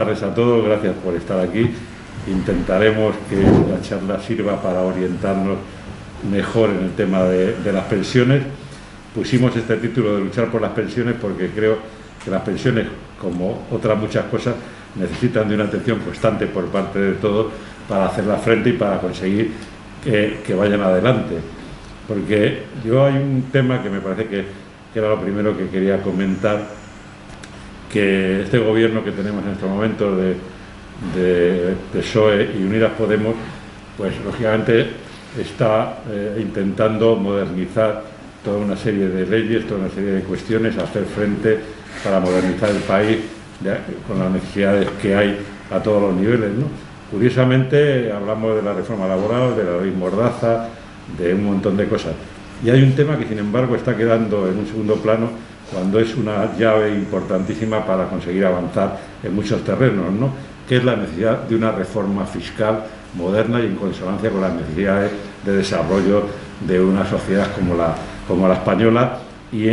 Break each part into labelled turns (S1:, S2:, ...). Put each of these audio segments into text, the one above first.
S1: Buenas tardes a todos, gracias por estar aquí. Intentaremos que la charla sirva para orientarnos mejor en el tema de las pensiones. Pusimos este título de luchar por las pensiones porque creo que las pensiones, como otras muchas cosas, necesitan de una atención constante por parte de todos para hacerlas frente y para conseguir que vayan adelante. Porque hay un tema que me parece que era lo primero que quería comentar, que este gobierno que tenemos en estos momentos de PSOE y Unidas Podemos, pues lógicamente está intentando modernizar toda una serie de leyes, toda una serie de cuestiones, hacer frente para modernizar el país con las necesidades que hay a todos los niveles, ¿no? Curiosamente hablamos de la reforma laboral, de la ley Mordaza, de un montón de cosas. Y hay un tema que, sin embargo, está quedando en un segundo plano cuando es una llave importantísima para conseguir avanzar en muchos terrenos, ¿no? Que es la necesidad de una reforma fiscal moderna y en consonancia con las necesidades de desarrollo de una sociedad como la española y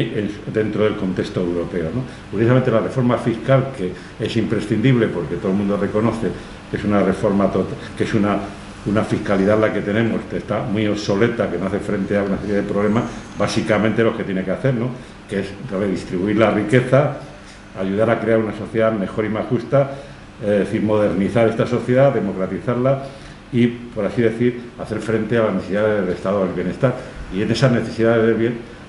S1: dentro del contexto europeo, ¿no? Curiosamente, la reforma fiscal, que es imprescindible porque todo el mundo reconoce que es una reforma que es una fiscalidad la que tenemos, que está muy obsoleta, que no hace frente a una serie de problemas, básicamente lo que tiene que hacer, ¿no? Que es redistribuir la riqueza, ayudar a crear una sociedad mejor y más justa, es decir, modernizar esta sociedad, democratizarla y, por así decir, hacer frente a las necesidades del estado del bienestar. Y en esas necesidades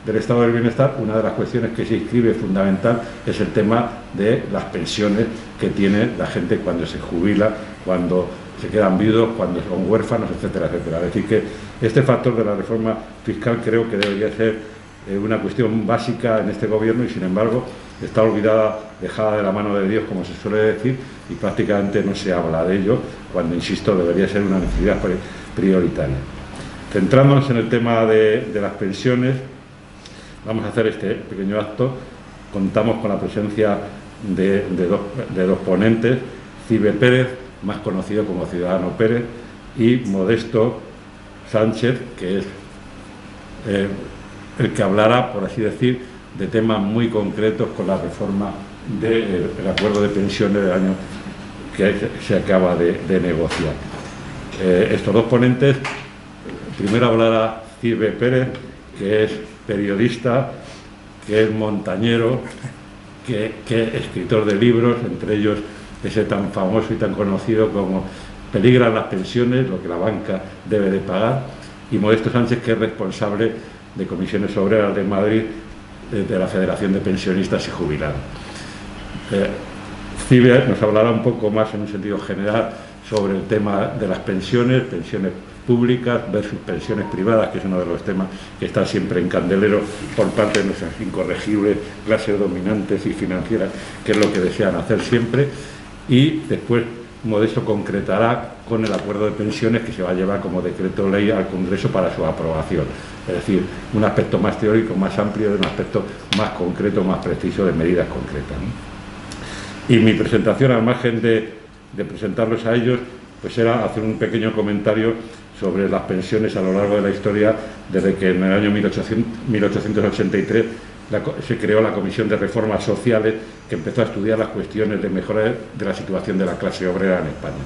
S1: del estado del bienestar, una de las cuestiones que se inscribe fundamental es el tema de las pensiones que tiene la gente cuando se jubila, cuando se quedan viudos, cuando son huérfanos, etcétera, etcétera. Es decir, que este factor de la reforma fiscal creo que debería ser una cuestión básica en este gobierno y, sin embargo, está olvidada, dejada de la mano de Dios, como se suele decir, y prácticamente no se habla de ello, cuando, insisto, debería ser una necesidad prioritaria. Centrándonos en el tema de las pensiones, vamos a hacer este pequeño acto. Contamos con la presencia de dos ponentes, Cibe Pérez, más conocido como Ciudadano Pérez, y Modesto Sánchez, que es el que hablará, por así decir, de temas muy concretos con la reforma del acuerdo de pensiones del año que se acaba de negociar. Estos dos ponentes, primero hablará Cibe Pérez, que es periodista, que es montañero, que es escritor de libros, entre ellos ese tan famoso y tan conocido como Peligran las pensiones, lo que la banca debe de pagar, y Modesto Sánchez, que es responsable de Comisiones Obreras de Madrid, de la Federación de Pensionistas y Jubilados. Cibe nos hablará un poco más en un sentido general sobre el tema de las pensiones públicas versus pensiones privadas, que es uno de los temas que está siempre en candelero por parte de nuestras incorregibles clases dominantes y financieras, que es lo que desean hacer siempre. Y después Modesto concretará con el acuerdo de pensiones que se va a llevar como decreto ley al Congreso para su aprobación. Es decir, un aspecto más teórico, más amplio, de un aspecto más concreto, más preciso de medidas concretas, ¿no? Y mi presentación, al margen de presentarlos a ellos, pues era hacer un pequeño comentario sobre las pensiones a lo largo de la historia, desde que en el año 1883 se creó la Comisión de Reformas Sociales, que empezó a estudiar las cuestiones de mejora de la situación de la clase obrera en España.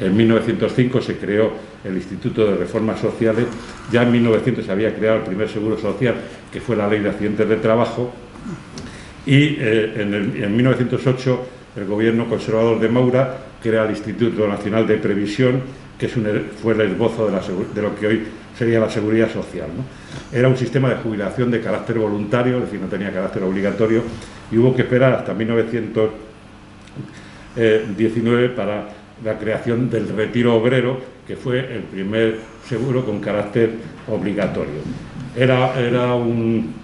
S1: En 1905 se creó el Instituto de Reformas Sociales. Ya en 1900 se había creado el primer seguro social, que fue la Ley de Accidentes de Trabajo, y en 1908 el gobierno conservador de Maura crea el Instituto Nacional de Previsión, que fue el esbozo de lo que hoy sería la Seguridad Social, ¿no? Era un sistema de jubilación de carácter voluntario, es decir, no tenía carácter obligatorio, y hubo que esperar hasta 1919 para la creación del retiro obrero, que fue el primer seguro con carácter obligatorio. Era un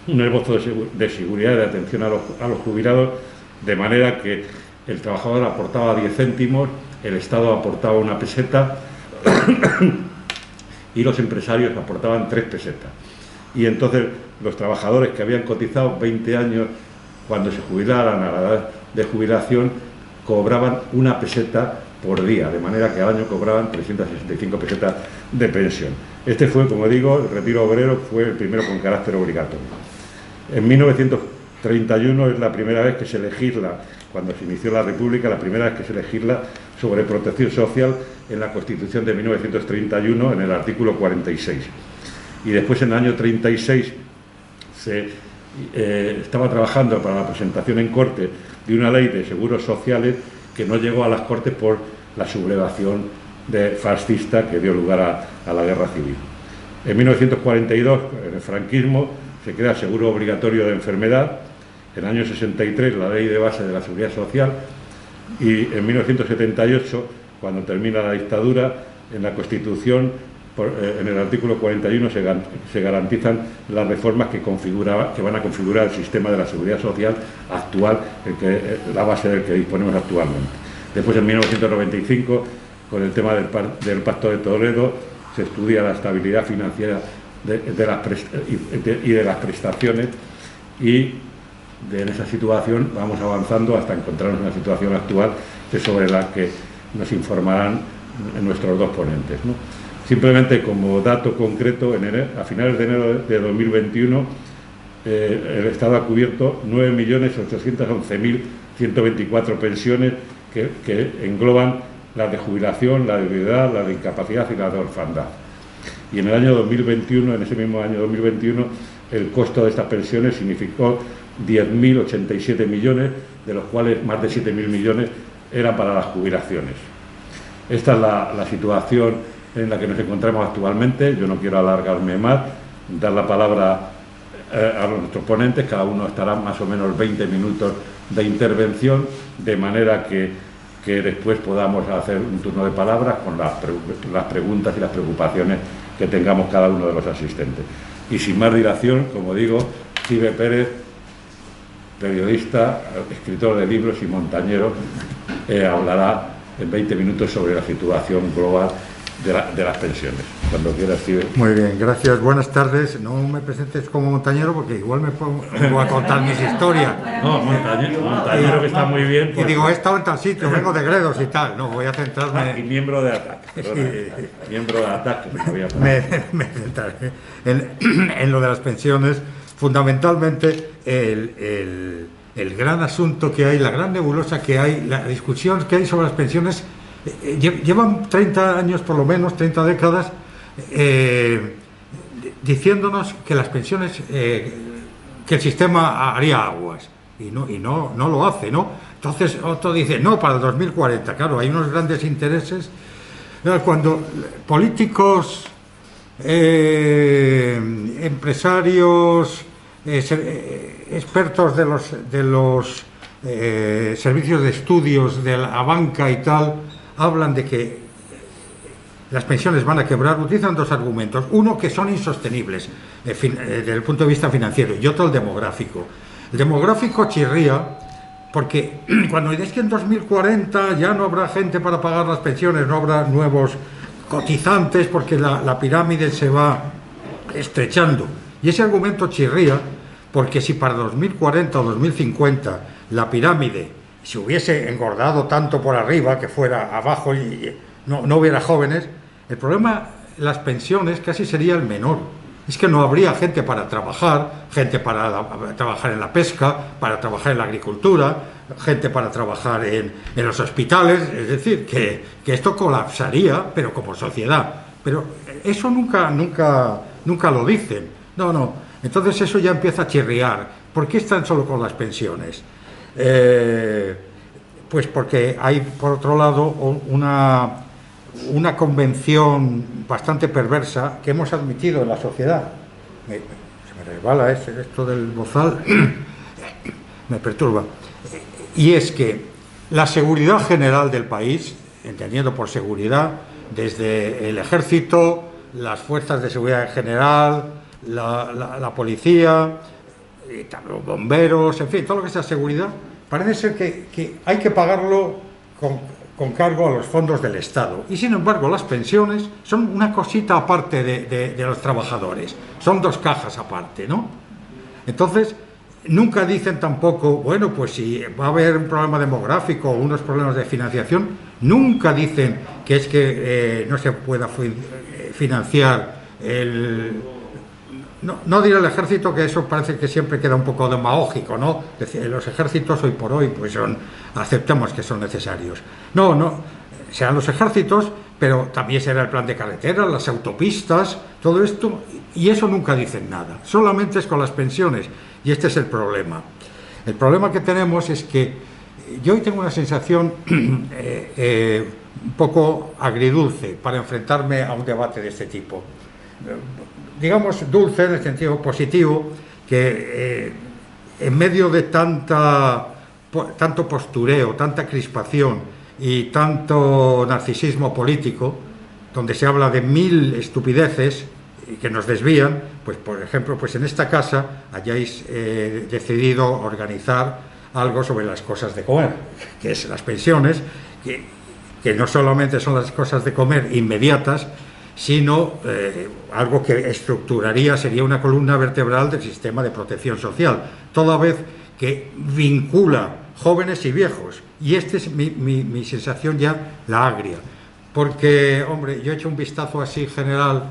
S1: esbozo de seguridad y de atención a los jubilados, de manera que el trabajador aportaba 10 céntimos, el Estado aportaba 1 peseta y los empresarios aportaban 3 pesetas. Y entonces los trabajadores que habían cotizado 20 años, cuando se jubilaran a la edad de jubilación, cobraban 1 peseta por día, de manera que al año cobraban 365 pesetas de pensión. Este fue, como digo, el retiro obrero, fue el primero con carácter obligatorio. En 1931 es la primera vez que se legisla cuando se inició la República, la primera vez que se legisla sobre protección social en la Constitución de 1931, en el artículo 46. Y después, en el año 36, se estaba trabajando para la presentación en Corte de una ley de seguros sociales que no llegó a las Cortes por la sublevación fascista que dio lugar a la guerra civil. En 1942, en el franquismo, se crea el seguro obligatorio de enfermedad. En el año 63, la ley de base de la seguridad social. Y en 1978, cuando termina la dictadura, en la Constitución, en el artículo 41, se garantizan las reformas que van a configurar el sistema de la seguridad social actual, la base del que disponemos actualmente. Después, en 1995, con el tema del Pacto de Toledo, se estudia la estabilidad financiera y de las prestaciones, y en esa situación vamos avanzando hasta encontrarnos en una situación actual sobre la que nos informarán nuestros dos ponentes, ¿no? Simplemente como dato concreto, a finales de enero de 2021 el Estado ha cubierto 9.811.124 pensiones que engloban las de jubilación, la de viudedad, la de incapacidad y la de orfandad. Y en el año 2021, en ese mismo año 2021, el costo de estas pensiones significó 10.087 millones, de los cuales más de 7.000 millones eran para las jubilaciones. Esta es la situación en la que nos encontramos actualmente. Yo no quiero alargarme más, dar la palabra a nuestros ponentes, cada uno estará más o menos 20 minutos de intervención, de manera que después podamos hacer un turno de palabras con las preguntas y las preocupaciones que tengamos cada uno de los asistentes. Y sin más dilación, como digo, Xive Pérez, periodista, escritor de libros y montañero, hablará en 20 minutos sobre la situación global de las pensiones. Cuando quieras, Xive.
S2: Muy bien, gracias. Buenas tardes. No me presentes como montañero porque igual me pongo a contar mis historias.
S1: No, montañero que está muy bien.
S2: Y digo, he estado en tal sitio, vengo de Gredos y tal. No, voy a centrarme...
S1: Y miembro de ATAC. Sí. Miembro de ATAC.
S2: Me centraré en lo de las pensiones. Fundamentalmente, el gran asunto que hay, la gran nebulosa que hay, la discusión que hay sobre las pensiones, llevan 30 años, por lo menos, 30 décadas, diciéndonos que las pensiones, que el sistema haría aguas, y no lo hace, ¿no? Entonces otro dice, no, para el 2040, claro, hay unos grandes intereses. Cuando políticos, empresarios, expertos de los servicios de estudios de la banca y tal, hablan de que las pensiones van a quebrar, utilizan dos argumentos. Uno, que son insostenibles desde el punto de vista financiero, y otro, el demográfico. El demográfico chirría porque cuando dices que en 2040 ya no habrá gente para pagar las pensiones, no habrá nuevos cotizantes porque la pirámide se va estrechando. Y ese argumento chirría porque si para 2040 o 2050 la pirámide se hubiese engordado tanto por arriba que fuera abajo y no hubiera jóvenes, el problema, las pensiones, casi sería el menor. Es que no habría gente para trabajar, gente para trabajar en la pesca, para trabajar en la agricultura, gente para trabajar en los hospitales. Es decir, que esto colapsaría, pero como sociedad. Pero eso nunca lo dicen. No. Entonces eso ya empieza a chirriar. ¿Por qué están solo con las pensiones? Pues porque hay, por otro lado, una convención bastante perversa que hemos admitido en la sociedad. Se me resbala esto del bozal, me perturba. Y es que la seguridad general del país, entendiendo por seguridad, desde el ejército, las fuerzas de seguridad general, la policía, los bomberos, en fin, todo lo que sea seguridad, parece ser que hay que pagarlo con cargo a los fondos del Estado. Y sin embargo, las pensiones son una cosita aparte de los trabajadores. Son dos cajas aparte, ¿no? Entonces, nunca dicen tampoco, bueno, pues si va a haber un problema demográfico o unos problemas de financiación, nunca dicen que es que no se pueda financiar no diré el ejército, que eso parece que siempre queda un poco demagógico, ¿no? Es decir, los ejércitos hoy por hoy, pues aceptemos que son necesarios. No, serán los ejércitos, pero también será el plan de carreteras, las autopistas, todo esto, y eso nunca dicen nada, solamente es con las pensiones, y este es el problema. El problema que tenemos es que yo hoy tengo una sensación un poco agridulce para enfrentarme a un debate de este tipo. Digamos dulce en el sentido positivo, que en medio de tanto postureo, tanta crispación y tanto narcisismo político, donde se habla de 1000 estupideces que nos desvían, pues por ejemplo, pues en esta casa hayáis decidido organizar algo sobre las cosas de comer, que es las pensiones, que no solamente son las cosas de comer inmediatas, sino algo que estructuraría, sería una columna vertebral del sistema de protección social, toda vez que vincula jóvenes y viejos. Y esta es mi sensación ya, la agria. Porque, hombre, yo he hecho un vistazo así general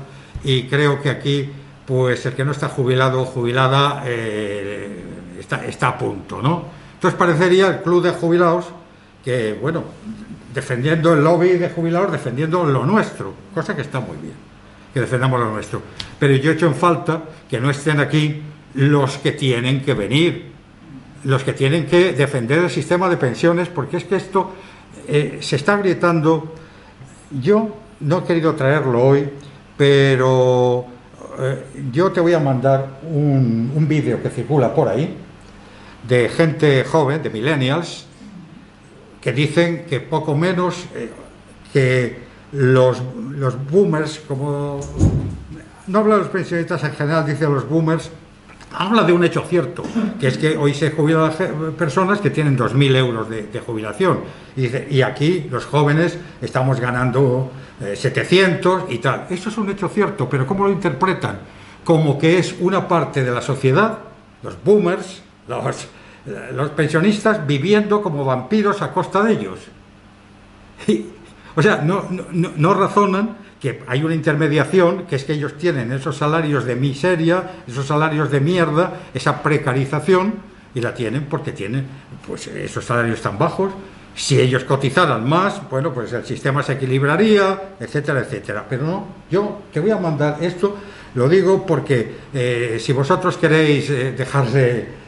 S2: y creo que aquí, pues el que no está jubilado o jubilada está a punto, ¿no? Entonces parecería el club de jubilados que, bueno, defendiendo el lobby de jubilados, defendiendo lo nuestro, cosa que está muy bien, que defendamos lo nuestro. Pero yo he hecho en falta que no estén aquí los que tienen que venir, los que tienen que defender el sistema de pensiones, porque es que esto se está agrietando. Yo no he querido traerlo hoy, pero yo te voy a mandar un vídeo que circula por ahí, de gente joven, de millennials, que dicen que poco menos que los boomers, como no habla de los pensionistas en general, dice los boomers, habla de un hecho cierto, que es que hoy se jubilan personas que tienen 2.000 euros de jubilación, y dice, y aquí los jóvenes estamos ganando 700 y tal. Eso es un hecho cierto, pero ¿cómo lo interpretan? Como que es una parte de la sociedad, los boomers, los pensionistas, viviendo como vampiros a costa de ellos. O sea, no razonan que hay una intermediación, que es que ellos tienen esos salarios de miseria, esos salarios de mierda, esa precarización, y la tienen porque tienen pues esos salarios tan bajos. Si ellos cotizaran más, bueno, pues el sistema se equilibraría, etcétera, etcétera. Pero no, yo te voy a mandar esto, lo digo porque si vosotros queréis dejarle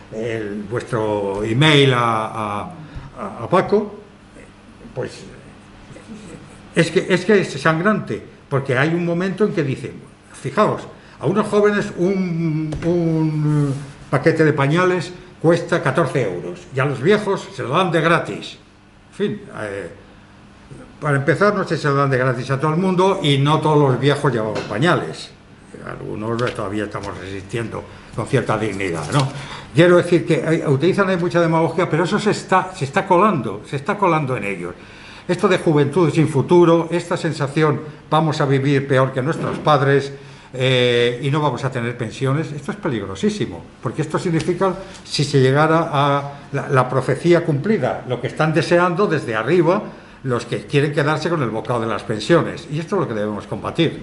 S2: vuestro email a Paco, pues es que es sangrante, porque hay un momento en que dicen, fijaos, a unos jóvenes un paquete de pañales cuesta 14 euros y a los viejos se lo dan de gratis. En fin, para empezar, no sé si se lo dan de gratis a todo el mundo, y no todos los viejos llevan pañales. Algunos todavía estamos resistiendo con cierta dignidad, ¿no? Quiero decir que utilizan ahí mucha demagogia, pero eso se está colando en ellos. Esto de juventud sin futuro, esta sensación, vamos a vivir peor que nuestros padres y no vamos a tener pensiones, esto es peligrosísimo, porque esto significa, si se llegara a la profecía cumplida, lo que están deseando desde arriba los que quieren quedarse con el bocado de las pensiones, y esto es lo que debemos combatir.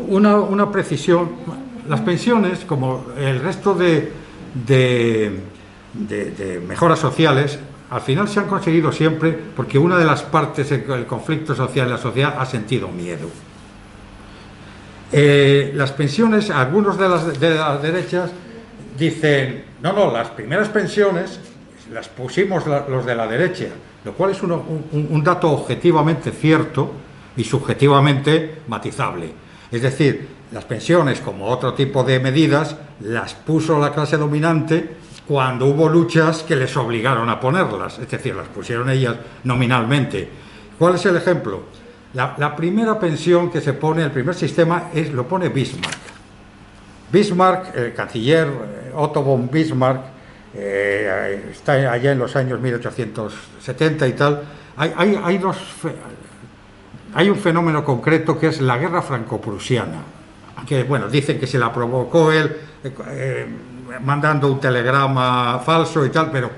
S2: Una precisión: las pensiones, como el resto de mejoras sociales, al final se han conseguido siempre porque una de las partes del conflicto social en la sociedad ha sentido miedo. Las pensiones, algunos de las derechas dicen, no, las primeras pensiones las pusimos los de la derecha, lo cual es un dato objetivamente cierto y subjetivamente matizable. Es decir, las pensiones, como otro tipo de medidas, las puso la clase dominante cuando hubo luchas que les obligaron a ponerlas, es decir, las pusieron ellas nominalmente. ¿Cuál es el ejemplo? La primera pensión que se pone, el primer sistema, lo pone Bismarck. Bismarck, el canciller Otto von Bismarck, está allá en los años 1870 y tal. Hay un fenómeno concreto que es la guerra franco-prusiana, que, bueno, dicen que se la provocó él mandando un telegrama falso y tal, pero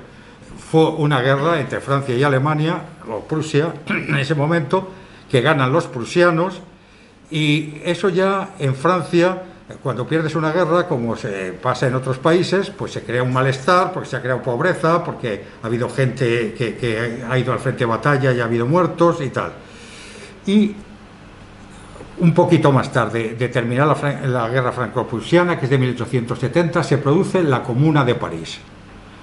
S2: fue una guerra entre Francia y Alemania, o Prusia, en ese momento, que ganan los prusianos, Y eso ya en Francia, cuando pierdes una guerra, como se pasa en otros países, pues se crea un malestar, porque se ha creado pobreza, porque ha habido gente que ha ido al frente de batalla y ha habido muertos y tal. Y un poquito más tarde de terminar la guerra franco-prusiana, que es de 1870, se produce la Comuna de París.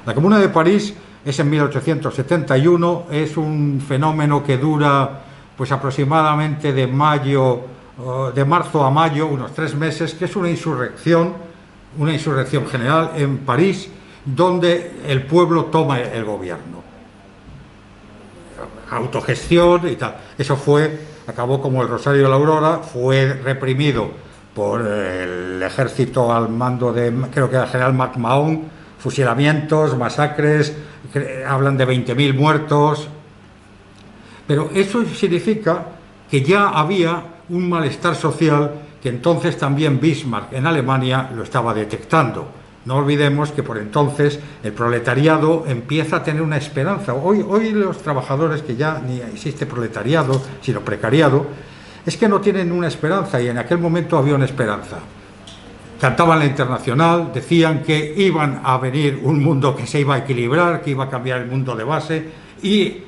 S2: La Comuna de París es en 1871, es un fenómeno que dura pues aproximadamente de marzo a mayo, unos 3 meses, que es una insurrección general en París, donde el pueblo toma el gobierno. Autogestión y tal. Eso acabó como el Rosario de la Aurora, fue reprimido por el ejército al mando de, creo que era el general MacMahon, fusilamientos, masacres, hablan de 20.000 muertos. Pero eso significa que ya había un malestar social que entonces también Bismarck en Alemania lo estaba detectando. No olvidemos que por entonces el proletariado empieza a tener una esperanza. Hoy los trabajadores, que ya ni existe proletariado, sino precariado, es que no tienen una esperanza, y en aquel momento había una esperanza. Cantaban la Internacional, decían que iban a venir un mundo que se iba a equilibrar, que iba a cambiar el mundo de base, y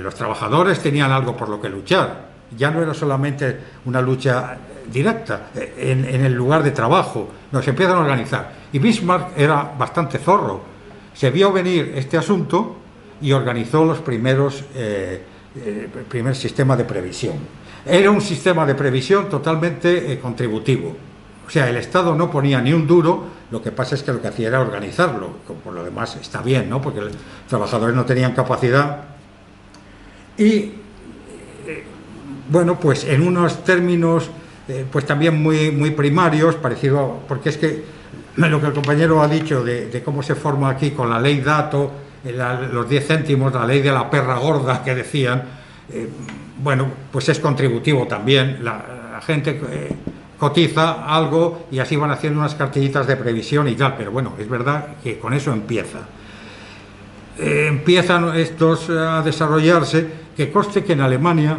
S2: los trabajadores tenían algo por lo que luchar. Ya no era solamente una lucha directa en el lugar de trabajo, nos empiezan a organizar. Y Bismarck era bastante zorro, se vio venir este asunto y organizó los primeros primer sistema de previsión. Era un sistema de previsión totalmente contributivo. O sea, el Estado no ponía ni un duro, lo que pasa es que lo que hacía era organizarlo. Por lo demás está bien, ¿no? Porque los trabajadores no tenían capacidad. Y bueno, pues en unos términos pues también muy primarios, parecido, porque es que lo que el compañero ha dicho de cómo se forma aquí con la ley Dato, los 10 céntimos, la ley de la perra gorda que decían, bueno, pues es contributivo también, la gente cotiza algo y así van haciendo unas cartillitas de previsión y tal, pero bueno, es verdad que con eso empieza. Empiezan estos a desarrollarse, que conste que en Alemania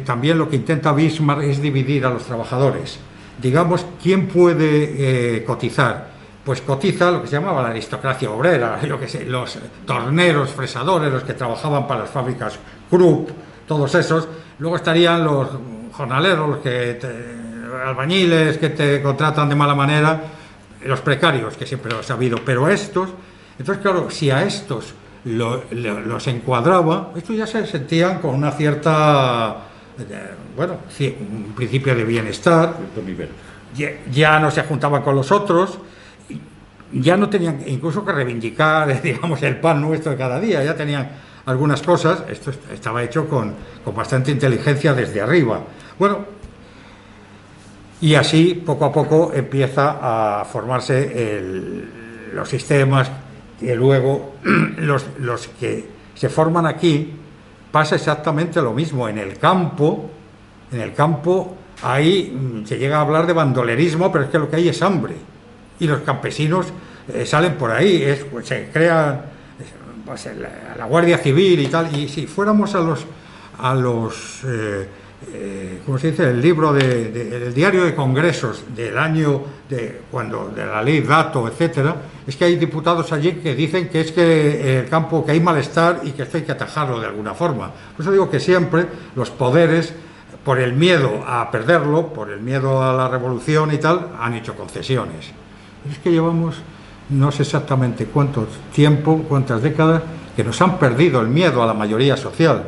S2: también lo que intenta Bismarck es dividir a los trabajadores. Digamos, ¿quién puede cotizar? Pues cotiza lo que se llamaba la aristocracia obrera, yo que sé, los torneros, fresadores, los que trabajaban para las fábricas Krupp, todos esos. Luego estarían los jornaleros, los albañiles que te contratan de mala manera, los precarios, que siempre los ha habido, pero estos, entonces claro, si a estos los encuadraba, estos ya se sentían con una cierta, bueno, un principio de bienestar, ya no se juntaban con los otros, ya no tenían incluso que reivindicar, digamos, el pan nuestro de cada día, ya tenían algunas cosas. Esto estaba hecho con bastante inteligencia desde arriba. Bueno, y así poco a poco empieza a formarse los sistemas, y luego los que se forman aquí, pasa exactamente lo mismo. En el campo ahí se llega a hablar de bandolerismo, pero es que lo que hay es hambre, y los campesinos salen por ahí, se crea pues, la Guardia Civil y tal. Y si fuéramos a los ¿cómo se dice? El libro el diario de congresos del año de la ley Dato, etcétera, es que hay diputados allí que dicen que es que el campo, que hay malestar y que esto hay que atajarlo de alguna forma. Por eso digo que siempre los poderes, por el miedo a perderlo, por el miedo a la revolución y tal, han hecho concesiones. Es que llevamos no sé exactamente cuántas décadas, que nos han perdido el miedo a la mayoría social.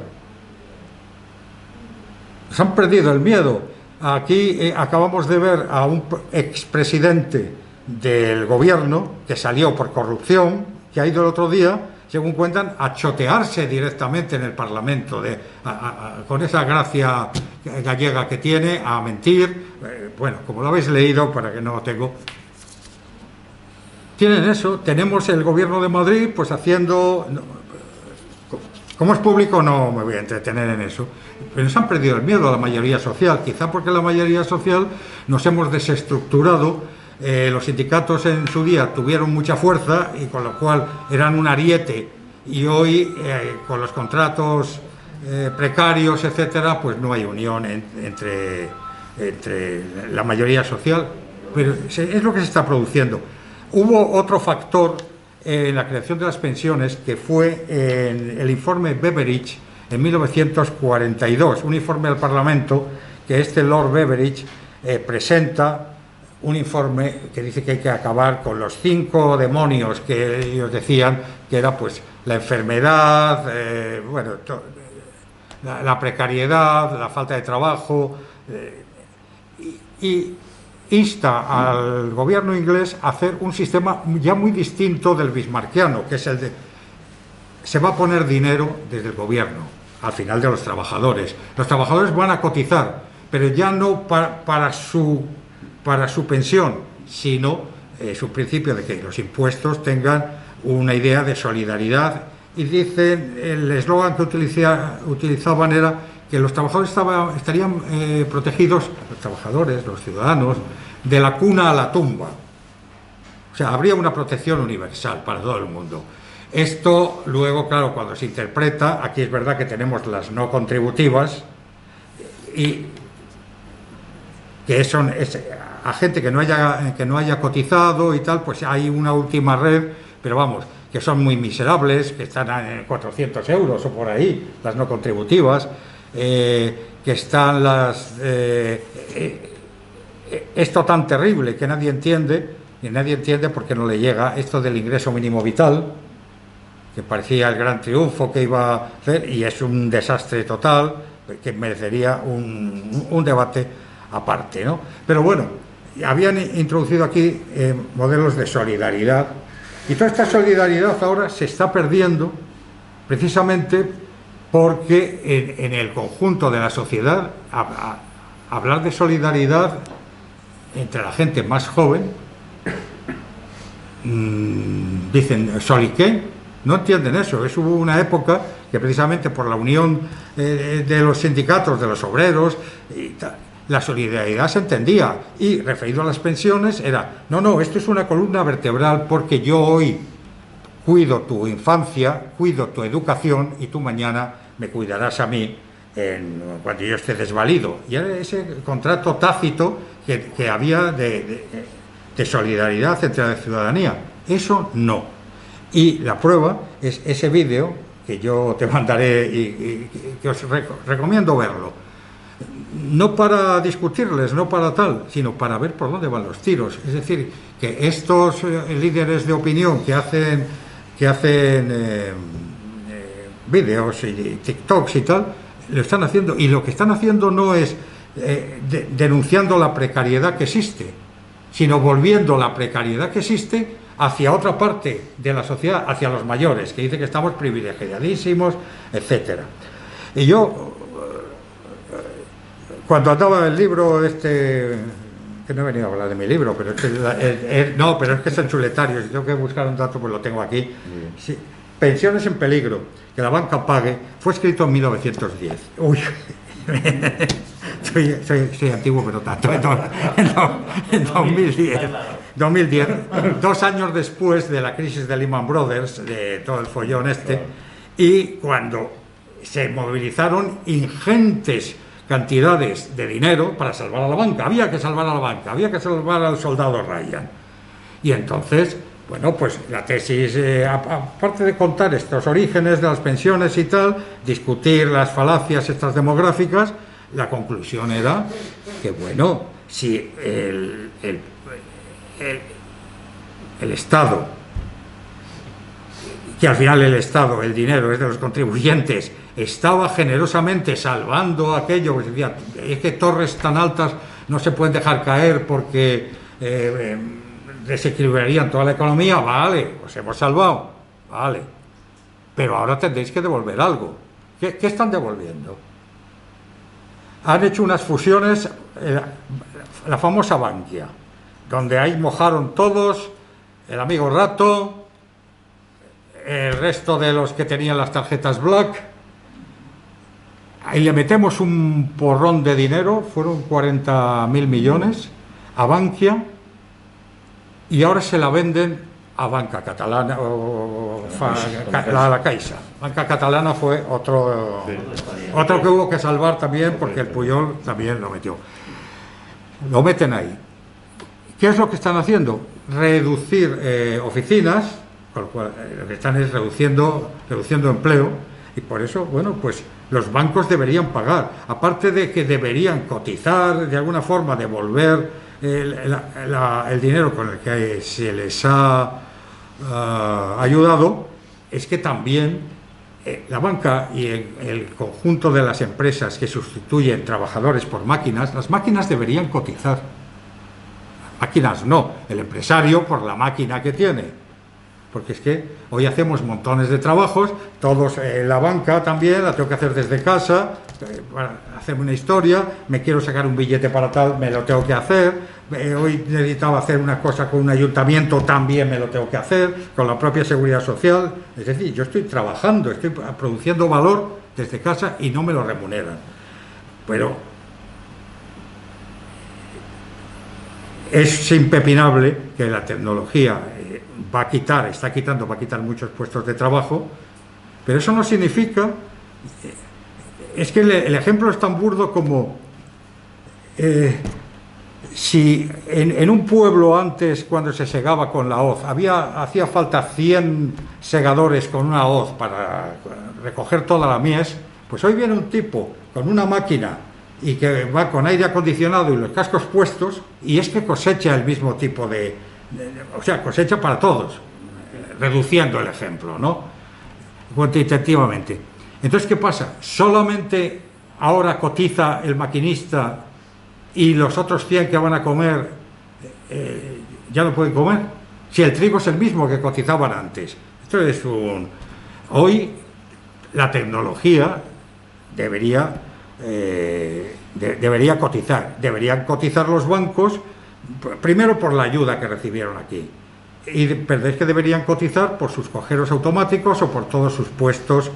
S2: Nos han perdido el miedo. Aquí acabamos de ver a un expresidente del gobierno que salió por corrupción, que ha ido el otro día, según cuentan, a chotearse directamente en el Parlamento, con esa gracia gallega que tiene, a mentir. Bueno, como lo habéis leído, para que no lo tengo. Tienen eso. Tenemos el gobierno de Madrid pues haciendo, como es público no me voy a entretener en eso, pero nos han perdido el miedo a la mayoría social, quizá porque la mayoría social nos hemos desestructurado. Los sindicatos en su día tuvieron mucha fuerza y con lo cual eran un ariete, y hoy con los contratos precarios, etcétera, pues no hay unión entre la mayoría social, pero es lo que se está produciendo. Hubo otro factor en la creación de las pensiones, que fue en el informe Beveridge en 1942, un informe al Parlamento que Lord Beveridge presenta, un informe que dice que hay que acabar con los 5 demonios que ellos decían, que era pues la enfermedad, la precariedad, la falta de trabajo, y insta al gobierno inglés a hacer un sistema ya muy distinto del bismarckiano, que es el de se va a poner dinero desde el gobierno al final de los trabajadores. Los trabajadores van a cotizar, pero ya no para su pensión, sino su principio de que los impuestos tengan una idea de solidaridad. Y dicen, el eslogan que utilizaban era que los trabajadores estarían protegidos, los trabajadores, los ciudadanos, de la cuna a la tumba. O sea, habría una protección universal para todo el mundo. Esto luego, claro, cuando se interpreta, aquí es verdad que tenemos las no contributivas, y que son a gente que no haya cotizado y tal, pues hay una última red, pero vamos, que son muy miserables, que están en 400 euros o por ahí, las no contributivas, que están esto tan terrible que nadie entiende, y nadie entiende por qué no le llega esto del ingreso mínimo vital, que parecía el gran triunfo que iba a hacer, y es un desastre total, que merecería un debate aparte, ¿no? Pero bueno, habían introducido aquí modelos de solidaridad, y toda esta solidaridad ahora se está perdiendo precisamente porque en el conjunto de la sociedad hablar de solidaridad entre la gente más joven, dicen ¿soli qué? No entienden eso. Hubo una época que precisamente por la unión de los sindicatos, de los obreros y tal, la solidaridad se entendía, y referido a las pensiones era no, esto es una columna vertebral, porque yo hoy cuido tu infancia, cuido tu educación, y tú mañana me cuidarás a mí cuando yo esté desvalido. Y era ese contrato tácito que había de solidaridad entre la ciudadanía. Eso no. Y la prueba es ese vídeo que yo te mandaré y que os recomiendo verlo. No para discutirles, no para tal, sino para ver por dónde van los tiros. Es decir, que estos líderes de opinión que hacen vídeos y TikToks y tal, lo están haciendo, y lo que están haciendo no es denunciando la precariedad que existe, sino volviendo la precariedad que existe hacia otra parte de la sociedad, hacia los mayores, que dice que estamos privilegiadísimos, etcétera. Y yo, cuando andaba el libro que no he venido a hablar de mi libro, pero es que es el chuletario, si tengo que buscar un dato pues lo tengo aquí. Sí, Pensiones en peligro, que la banca pague, fue escrito en 1910. Uy, soy antiguo, pero tanto. En 2010, 2 años después de la crisis de Lehman Brothers, de todo el follón y cuando se movilizaron ingentes cantidades de dinero para salvar a la banca. Había que salvar a la banca, había que salvar al soldado Ryan. Y entonces, bueno, pues la tesis, aparte de contar estos orígenes de las pensiones y tal, discutir las falacias estas demográficas, la conclusión era que, bueno, si el Estado, que al final el Estado, el dinero es de los contribuyentes, estaba generosamente salvando aquello, pues decía, es que torres tan altas no se pueden dejar caer porque desequilibrarían toda la economía. Vale, os hemos salvado, vale, pero ahora tendréis que devolver algo. ¿Qué están devolviendo? Han hecho unas fusiones, la famosa Bankia, donde ahí mojaron todos, el amigo Rato, el resto de los que tenían las tarjetas Black. Ahí le metemos un porrón de dinero, fueron 40.000 millones, a Bankia, y ahora se la venden a Banca Catalana o la Caixa. Banca Catalana fue otro que hubo que salvar también, porque el Pujol también lo metió. Lo meten ahí. ¿Qué es lo que están haciendo? Reducir oficinas, con lo cual lo que están es reduciendo empleo, y por eso, bueno, pues los bancos deberían pagar, aparte de que deberían cotizar, de alguna forma devolver el dinero con el que se les ha ayudado, es que también la banca y el conjunto de las empresas que sustituyen trabajadores por máquinas, las máquinas deberían cotizar. Máquinas no, el empresario por la máquina que tiene. Porque es que hoy hacemos montones de trabajos, todos, la banca también, la tengo que hacer desde casa, para hacerme una historia, me quiero sacar un billete para tal, me lo tengo que hacer, hoy necesitaba hacer una cosa con un ayuntamiento, también me lo tengo que hacer, con la propia seguridad social, es decir, yo estoy trabajando, estoy produciendo valor desde casa y no me lo remuneran. Pero es impepinable que la tecnología va a quitar muchos puestos de trabajo, pero eso no significa, es que el ejemplo es tan burdo como si en un pueblo antes, cuando se segaba con la hoz, hacía falta 100 segadores con una hoz para recoger toda la mies, pues hoy viene un tipo con una máquina y que va con aire acondicionado y los cascos puestos, y es que cosecha el mismo tipo o sea, cosecha para todos, reduciendo el ejemplo, ¿no? Cuantitativamente. Entonces, ¿qué pasa? ¿Solamente ahora cotiza el maquinista y los otros 100 que van a comer ya no pueden comer? Si el trigo es el mismo que cotizaban antes. Esto es Hoy la tecnología debería cotizar. Deberían cotizar los bancos, primero por la ayuda que recibieron aquí, pero es que deberían cotizar por sus cajeros automáticos o por todos sus puestos,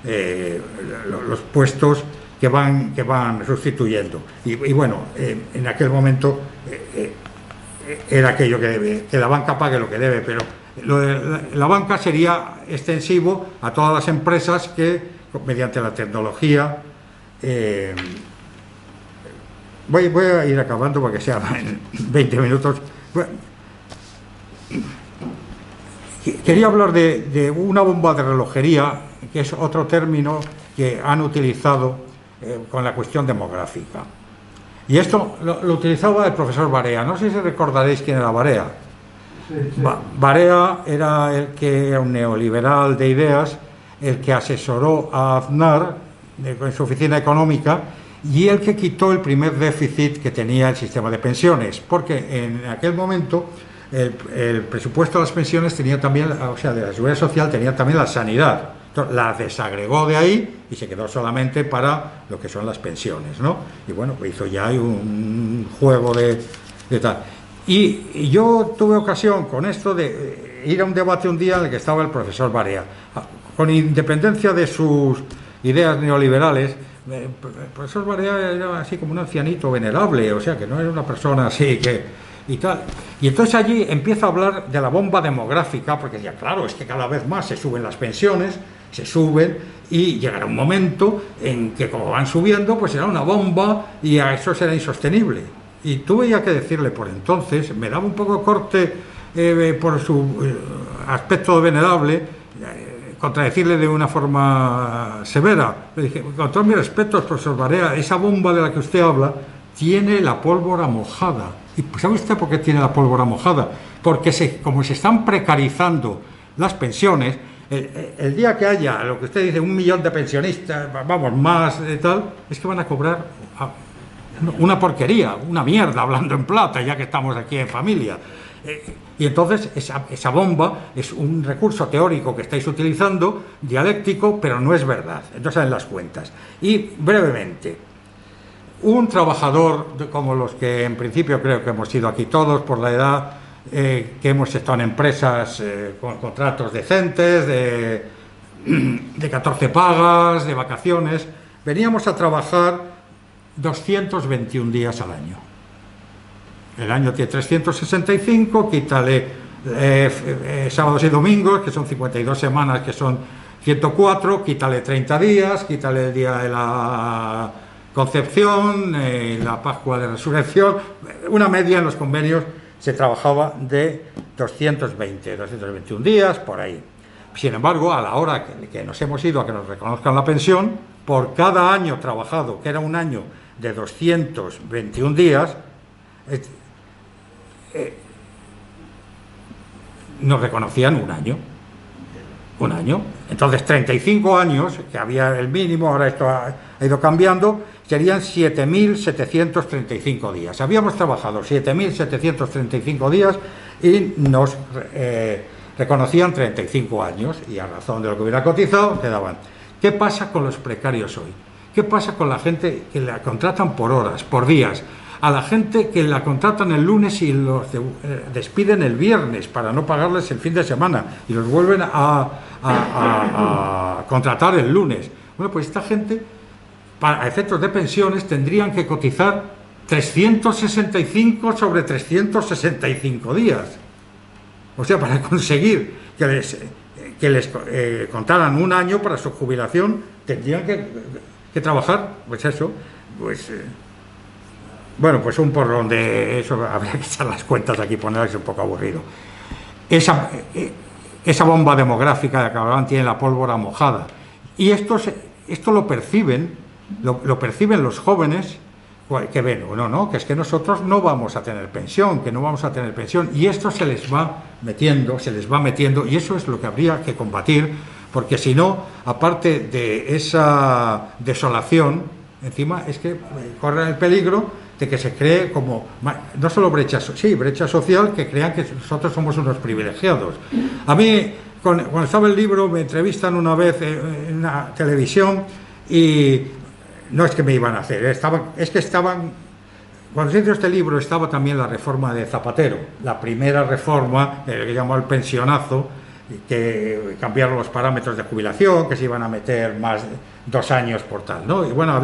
S2: los puestos que van sustituyendo. Y bueno, en aquel momento era aquello que la banca pague lo que debe, pero la banca sería extensivo a todas las empresas que, mediante la tecnología, voy a ir acabando porque sea en 20 minutos. Quería hablar de una bomba de relojería, que es otro término que han utilizado con la cuestión demográfica. Y esto lo utilizaba el profesor Barea. No sé si recordaréis quién era Barea. Sí. Barea era un neoliberal de ideas, el que asesoró a Aznar en su oficina económica, y el que quitó el primer déficit que tenía el sistema de pensiones, porque en aquel momento el presupuesto de las pensiones tenía también, o sea, de la seguridad social tenía también la sanidad. Entonces, la desagregó de ahí y se quedó solamente para lo que son las pensiones, ¿no? Y bueno, hizo ya un juego de tal. Y yo tuve ocasión con esto de ir a un debate un día en el que estaba el profesor Barea. Con independencia de sus ideas neoliberales, el profesor Barea era así como un ancianito venerable, o sea, que no era una persona así y tal. Y entonces allí empieza a hablar de la bomba demográfica, porque decía, claro, es que cada vez más se suben las pensiones, se suben, y llegará un momento en que, como van subiendo, pues será una bomba y a eso será insostenible. Y tuve ya que decirle por entonces, me daba un poco corte por su aspecto venerable, contradecirle de una forma severa. Le dije, con todo mi respeto, profesor Barea, esa bomba de la que usted habla tiene la pólvora mojada. ¿Y sabe usted por qué tiene la pólvora mojada? Porque como se están precarizando las pensiones, el día que haya, lo que usted dice, 1 millón de pensionistas, vamos, más de tal, es que van a cobrar una porquería, una mierda, hablando en plata, ya que estamos aquí en familia. Y entonces esa bomba es un recurso teórico que estáis utilizando, dialéctico, pero no es verdad. Entonces en las cuentas. Y brevemente, un trabajador como los que en principio creo que hemos sido aquí todos por la edad, que hemos estado en empresas con contratos decentes, de 14 pagas, de vacaciones, veníamos a trabajar 221 días al año. El año tiene 365, quítale sábados y domingos, que son 52 semanas, que son 104, quítale 30 días, quítale el día de la Concepción, la Pascua de Resurrección. Una media en los convenios se trabajaba de 221 días, por ahí. Sin embargo, a la hora que nos hemos ido a que nos reconozcan la pensión, por cada año trabajado, que era un año de 221 días, nos reconocían un año. Un año. Entonces, 35 años, que había el mínimo, ahora esto ha ido cambiando, serían 7.735 días. Habíamos trabajado 7.735 días y nos reconocían 35 años, y a razón de lo que hubiera cotizado, quedaban. ¿Qué pasa con los precarios hoy? ¿Qué pasa con la gente que la contratan por horas, por días? A la gente que la contratan el lunes y los despiden el viernes para no pagarles el fin de semana y los vuelven a contratar el lunes. Bueno, pues esta gente, para efectos de pensiones, tendrían que cotizar 365 sobre 365 días. O sea, para conseguir que les contaran un año para su jubilación, tendrían que trabajar, pues eso, pues... bueno, pues un porrón de eso, habría que echar las cuentas aquí, ponerlas un poco aburrido. Esa bomba demográfica que hablaban tiene la pólvora mojada. Y esto lo perciben los jóvenes que ven, no, que es que nosotros no vamos a tener pensión, y esto se les va metiendo, y eso es lo que habría que combatir, porque si no, aparte de esa desolación, encima es que corre el peligro de que se cree como, no solo brecha social, que crean que nosotros somos unos privilegiados. A mí, cuando estaba el libro, me entrevistan una vez en una televisión y no es que me iban a hacer, cuando se hizo este libro estaba también la reforma de Zapatero, la primera reforma, que llamó el pensionazo, que cambiaron los parámetros de jubilación, que se iban a meter más de 2 años por tal, ¿no? Y bueno,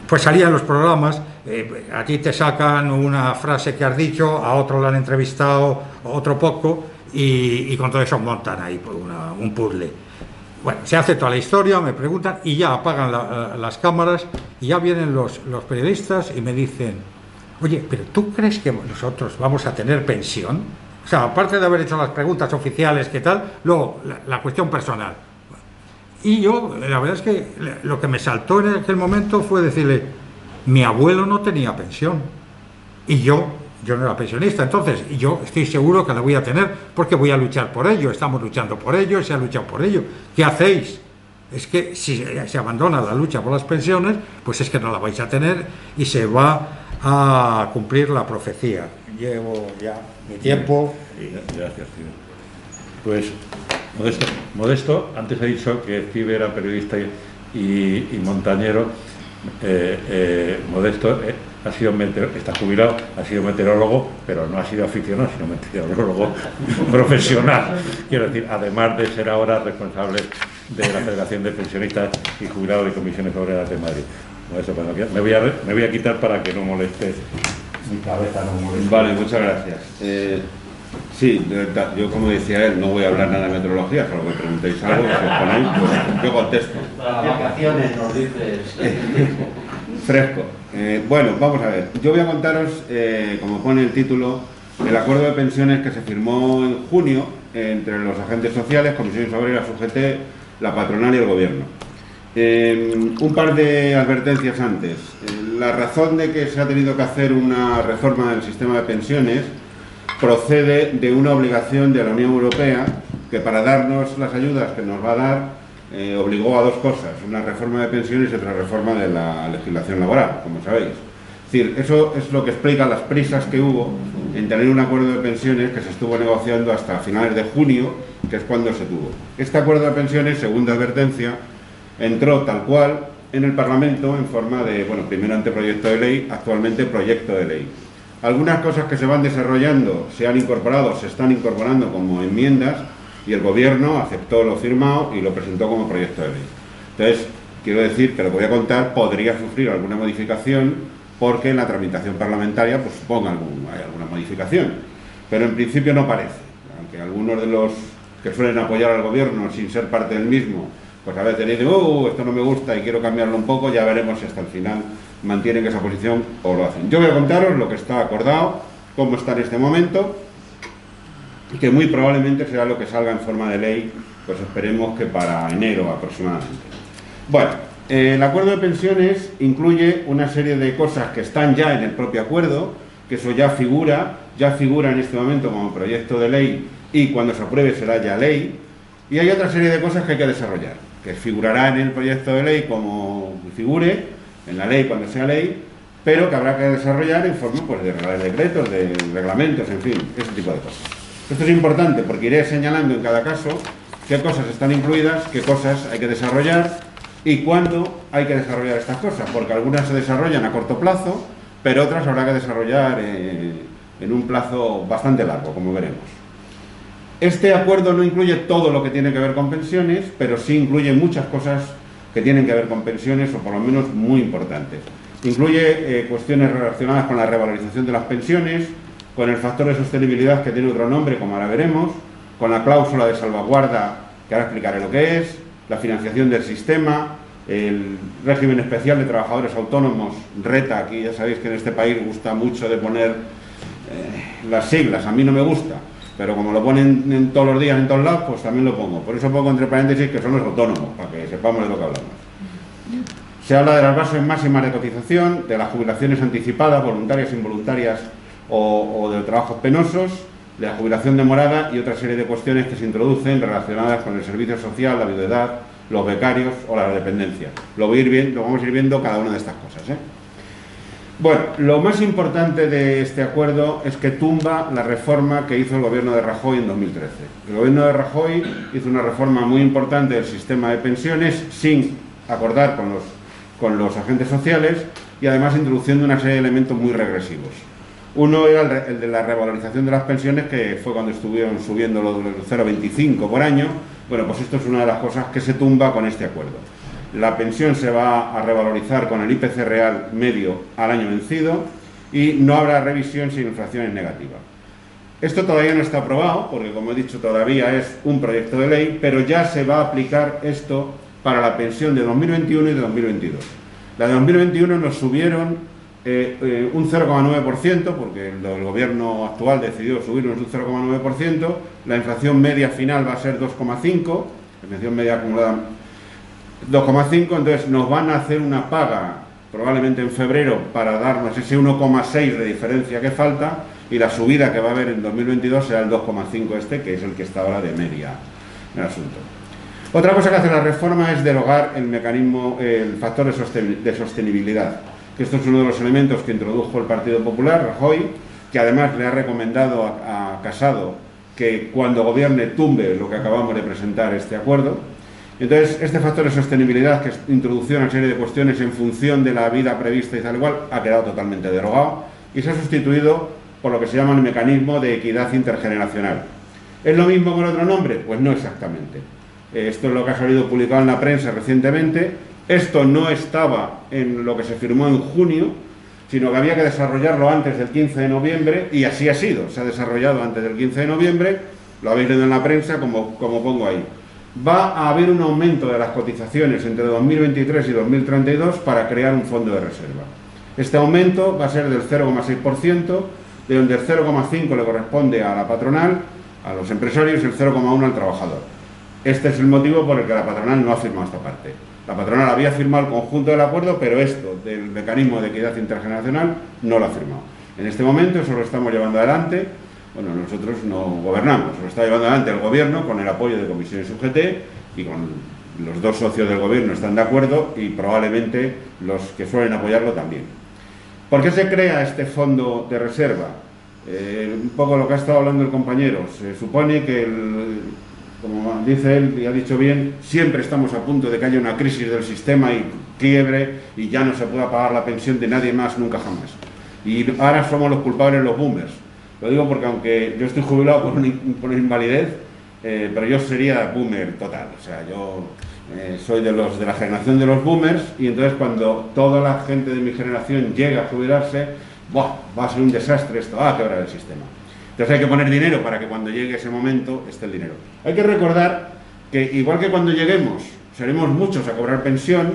S2: pues salían los programas, a ti te sacan una frase que has dicho, a otro lo han entrevistado, otro poco, y con todo eso montan ahí un puzzle. Bueno, se hace toda la historia, me preguntan, y ya apagan las cámaras, y ya vienen los periodistas y me dicen: oye, ¿pero tú crees que nosotros vamos a tener pensión? O sea, aparte de haber hecho las preguntas oficiales, ¿qué tal? Luego, la cuestión personal. Y yo, la verdad es que lo que me saltó en aquel momento fue decirle: mi abuelo no tenía pensión y yo no era pensionista, entonces yo estoy seguro que la voy a tener porque voy a luchar por ello, estamos luchando por ello, se ha luchado por ello. ¿Qué hacéis? Es que si se abandona la lucha por las pensiones, pues es que no la vais a tener y se va a cumplir la profecía. Llevo ya mi tiempo.
S1: Gracias, tío. Pues Modesto, antes he dicho que Steve era periodista y montañero. Modesto está jubilado, ha sido meteorólogo, pero no ha sido aficionado, sino meteorólogo profesional. Quiero decir, además de ser ahora responsable de la Federación de Pensionistas y Jubilados de Comisiones Obreras de Madrid. Modesto, me voy a quitar para que no moleste mi cabeza.
S3: Vale, muchas gracias. Sí, yo, como decía él, no voy a hablar nada de meteorología, salvo que preguntéis algo, si os ponéis, pues yo contesto.
S4: Vacaciones, nos dices.
S3: Fresco. Bueno, vamos a ver. Yo voy a contaros, como pone el título, el acuerdo de pensiones que se firmó en junio entre los agentes sociales, comisiones obreras, UGT, la patronal y el gobierno. Un par de advertencias antes. La razón de que se ha tenido que hacer una reforma del sistema de pensiones procede de una obligación de la Unión Europea que, para darnos las ayudas que nos va a dar, obligó a 2 cosas: una reforma de pensiones y otra reforma de la legislación laboral, como sabéis. Es decir, eso es lo que explica las prisas que hubo en tener un acuerdo de pensiones que se estuvo negociando hasta finales de junio, que es cuando se tuvo. Este acuerdo de pensiones, segunda advertencia, entró tal cual en el Parlamento en forma de, bueno, primero anteproyecto de ley, actualmente proyecto de ley. Algunas cosas que se van desarrollando se han incorporado, se están incorporando como enmiendas, y el Gobierno aceptó lo firmado y lo presentó como proyecto de ley. Entonces, quiero decir que lo que voy a contar podría sufrir alguna modificación porque en la tramitación parlamentaria pues suponga hay alguna modificación, pero en principio no parece, aunque algunos de los que suelen apoyar al gobierno sin ser parte del mismo, pues a veces dicen, esto no me gusta y quiero cambiarlo un poco, ya veremos si hasta el final mantienen esa posición o lo hacen. Yo voy a contaros lo que está acordado, cómo está en este momento, y que muy probablemente será lo que salga en forma de ley, pues esperemos que para enero aproximadamente. Bueno, el acuerdo de pensiones incluye una serie de cosas que están ya en el propio acuerdo, que eso ya figura en este momento como proyecto de ley y cuando se apruebe será ya ley, y hay otra serie de cosas que hay que desarrollar, que figurará en el proyecto de ley como figure, en la ley cuando sea ley, pero que habrá que desarrollar en forma pues, de decretos, de reglamentos, en fin, ese tipo de cosas. Esto es importante porque iré señalando en cada caso qué cosas están incluidas, qué cosas hay que desarrollar y cuándo hay que desarrollar estas cosas, porque algunas se desarrollan a corto plazo, pero otras habrá que desarrollar en un plazo bastante largo, como veremos. Este acuerdo no incluye todo lo que tiene que ver con pensiones, pero sí incluye muchas cosas que tienen que ver con pensiones, o por lo menos muy importantes. Incluye cuestiones relacionadas con la revalorización de las pensiones, con el factor de sostenibilidad que tiene otro nombre, como ahora veremos, con la cláusula de salvaguarda, que ahora explicaré lo que es, la financiación del sistema, el régimen especial de trabajadores autónomos, RETA, aquí ya sabéis que en este país gusta mucho de poner las siglas, a mí no me gusta, pero como lo ponen en todos los días en todos lados, pues también lo pongo. Por eso pongo entre paréntesis que son los autónomos, para que sepamos de lo que hablamos. Se habla de las bases máximas de cotización, de las jubilaciones anticipadas, voluntarias, involuntarias o de trabajos penosos, de la jubilación demorada y otra serie de cuestiones que se introducen relacionadas con el servicio social, la viudedad, los becarios o la dependencia. Lo vamos a ir viendo cada una de estas cosas, Bueno, lo más importante de este acuerdo es que tumba la reforma que hizo el gobierno de Rajoy en 2013. El gobierno de Rajoy hizo una reforma muy importante del sistema de pensiones sin acordar con los agentes sociales y además introduciendo una serie de elementos muy regresivos. Uno era el de la revalorización de las pensiones, que fue cuando estuvieron subiendo los 0,25 por año. Bueno, pues esto es una de las cosas que se tumba con este acuerdo. La pensión se va a revalorizar con el IPC real medio al año vencido y no habrá revisión si la inflación es negativa. Esto todavía no está aprobado, porque como he dicho todavía es un proyecto de ley, pero ya se va a aplicar esto para la pensión de 2021 y de 2022. La de 2021 nos subieron un 0,9%, porque el gobierno actual decidió subirnos un 0,9%, la inflación media final va a ser 2,5%, la inflación media acumulada 2,5%, entonces nos van a hacer una paga probablemente en febrero para darnos ese 1,6 de diferencia que falta, y la subida que va a haber en 2022 será el 2,5 que es el que está ahora de media en el asunto. Otra cosa que hace la reforma es derogar el mecanismo, el factor de sostenibilidad, que esto es uno de los elementos que introdujo el Partido Popular, Rajoy, que además le ha recomendado a Casado que cuando gobierne tumbe lo que acabamos de presentar este acuerdo. Entonces, este factor de sostenibilidad, que introdució una serie de cuestiones en función de la vida prevista y tal igual, ha quedado totalmente derogado y se ha sustituido por lo que se llama el mecanismo de equidad intergeneracional. ¿Es lo mismo con otro nombre? Pues no exactamente. Esto es lo que ha salido publicado en la prensa recientemente. Esto no estaba en lo que se firmó en junio, sino que había que desarrollarlo antes del 15 de noviembre, y así ha sido. Se ha desarrollado antes del 15 de noviembre, lo habéis leído en la prensa, como pongo ahí. Va a haber un aumento de las cotizaciones entre 2023 y 2032 para crear un fondo de reserva. Este aumento va a ser del 0,6%, de donde el 0,5% le corresponde a la patronal, a los empresarios, y el 0,1% al trabajador. Este es el motivo por el que la patronal no ha firmado esta parte. La patronal había firmado el conjunto del acuerdo, pero esto del mecanismo de equidad intergeneracional no lo ha firmado. En este momento eso lo estamos llevando adelante. Bueno, nosotros no gobernamos, lo está llevando adelante el gobierno con el apoyo de comisiones UGT, y con los dos socios del gobierno están de acuerdo, y probablemente los que suelen apoyarlo también. ¿Por qué se crea este fondo de reserva? Un poco lo que ha estado hablando el compañero. Se supone que, como dice él y ha dicho bien, siempre estamos a punto de que haya una crisis del sistema y quiebre y ya no se pueda pagar la pensión de nadie más nunca jamás. Y ahora somos los culpables los boomers. Lo digo porque aunque yo estoy jubilado por una invalidez, pero yo sería boomer total, o sea, yo soy de la generación de los boomers, y entonces cuando toda la gente de mi generación llega a jubilarse, ¡buah!, va a ser un desastre esto, va a quebrar el sistema. Entonces hay que poner dinero para que cuando llegue ese momento esté el dinero. Hay que recordar que igual que cuando lleguemos seremos muchos a cobrar pensión,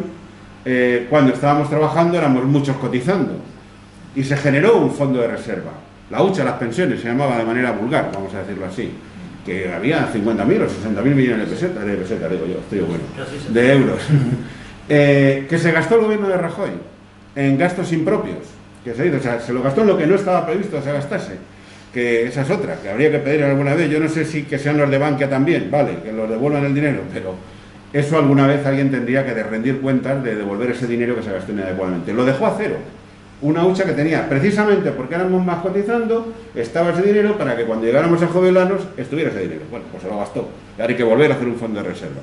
S3: cuando estábamos trabajando éramos muchos cotizando, y se generó un fondo de reserva. La hucha de las pensiones se llamaba de manera vulgar, vamos a decirlo así, que había 50.000 o 60.000 millones de pesetas, digo yo, estoy bueno, de euros, que se gastó el gobierno de Rajoy en gastos impropios, que se hizo, o sea, se lo gastó en lo que no estaba previsto que se gastase, que esa es otra, que habría que pedir alguna vez. Yo no sé si que sean los de Bankia también, vale, que los devuelvan el dinero, pero eso alguna vez alguien tendría que rendir cuentas de devolver ese dinero que se gastó inadecuadamente. Lo dejó a cero. Una hucha que tenía, precisamente porque éramos más cotizando, estaba ese dinero para que cuando llegáramos a jubilarnos estuviera ese dinero. Bueno, pues se lo gastó. Y ahora hay que volver a hacer un fondo de reserva.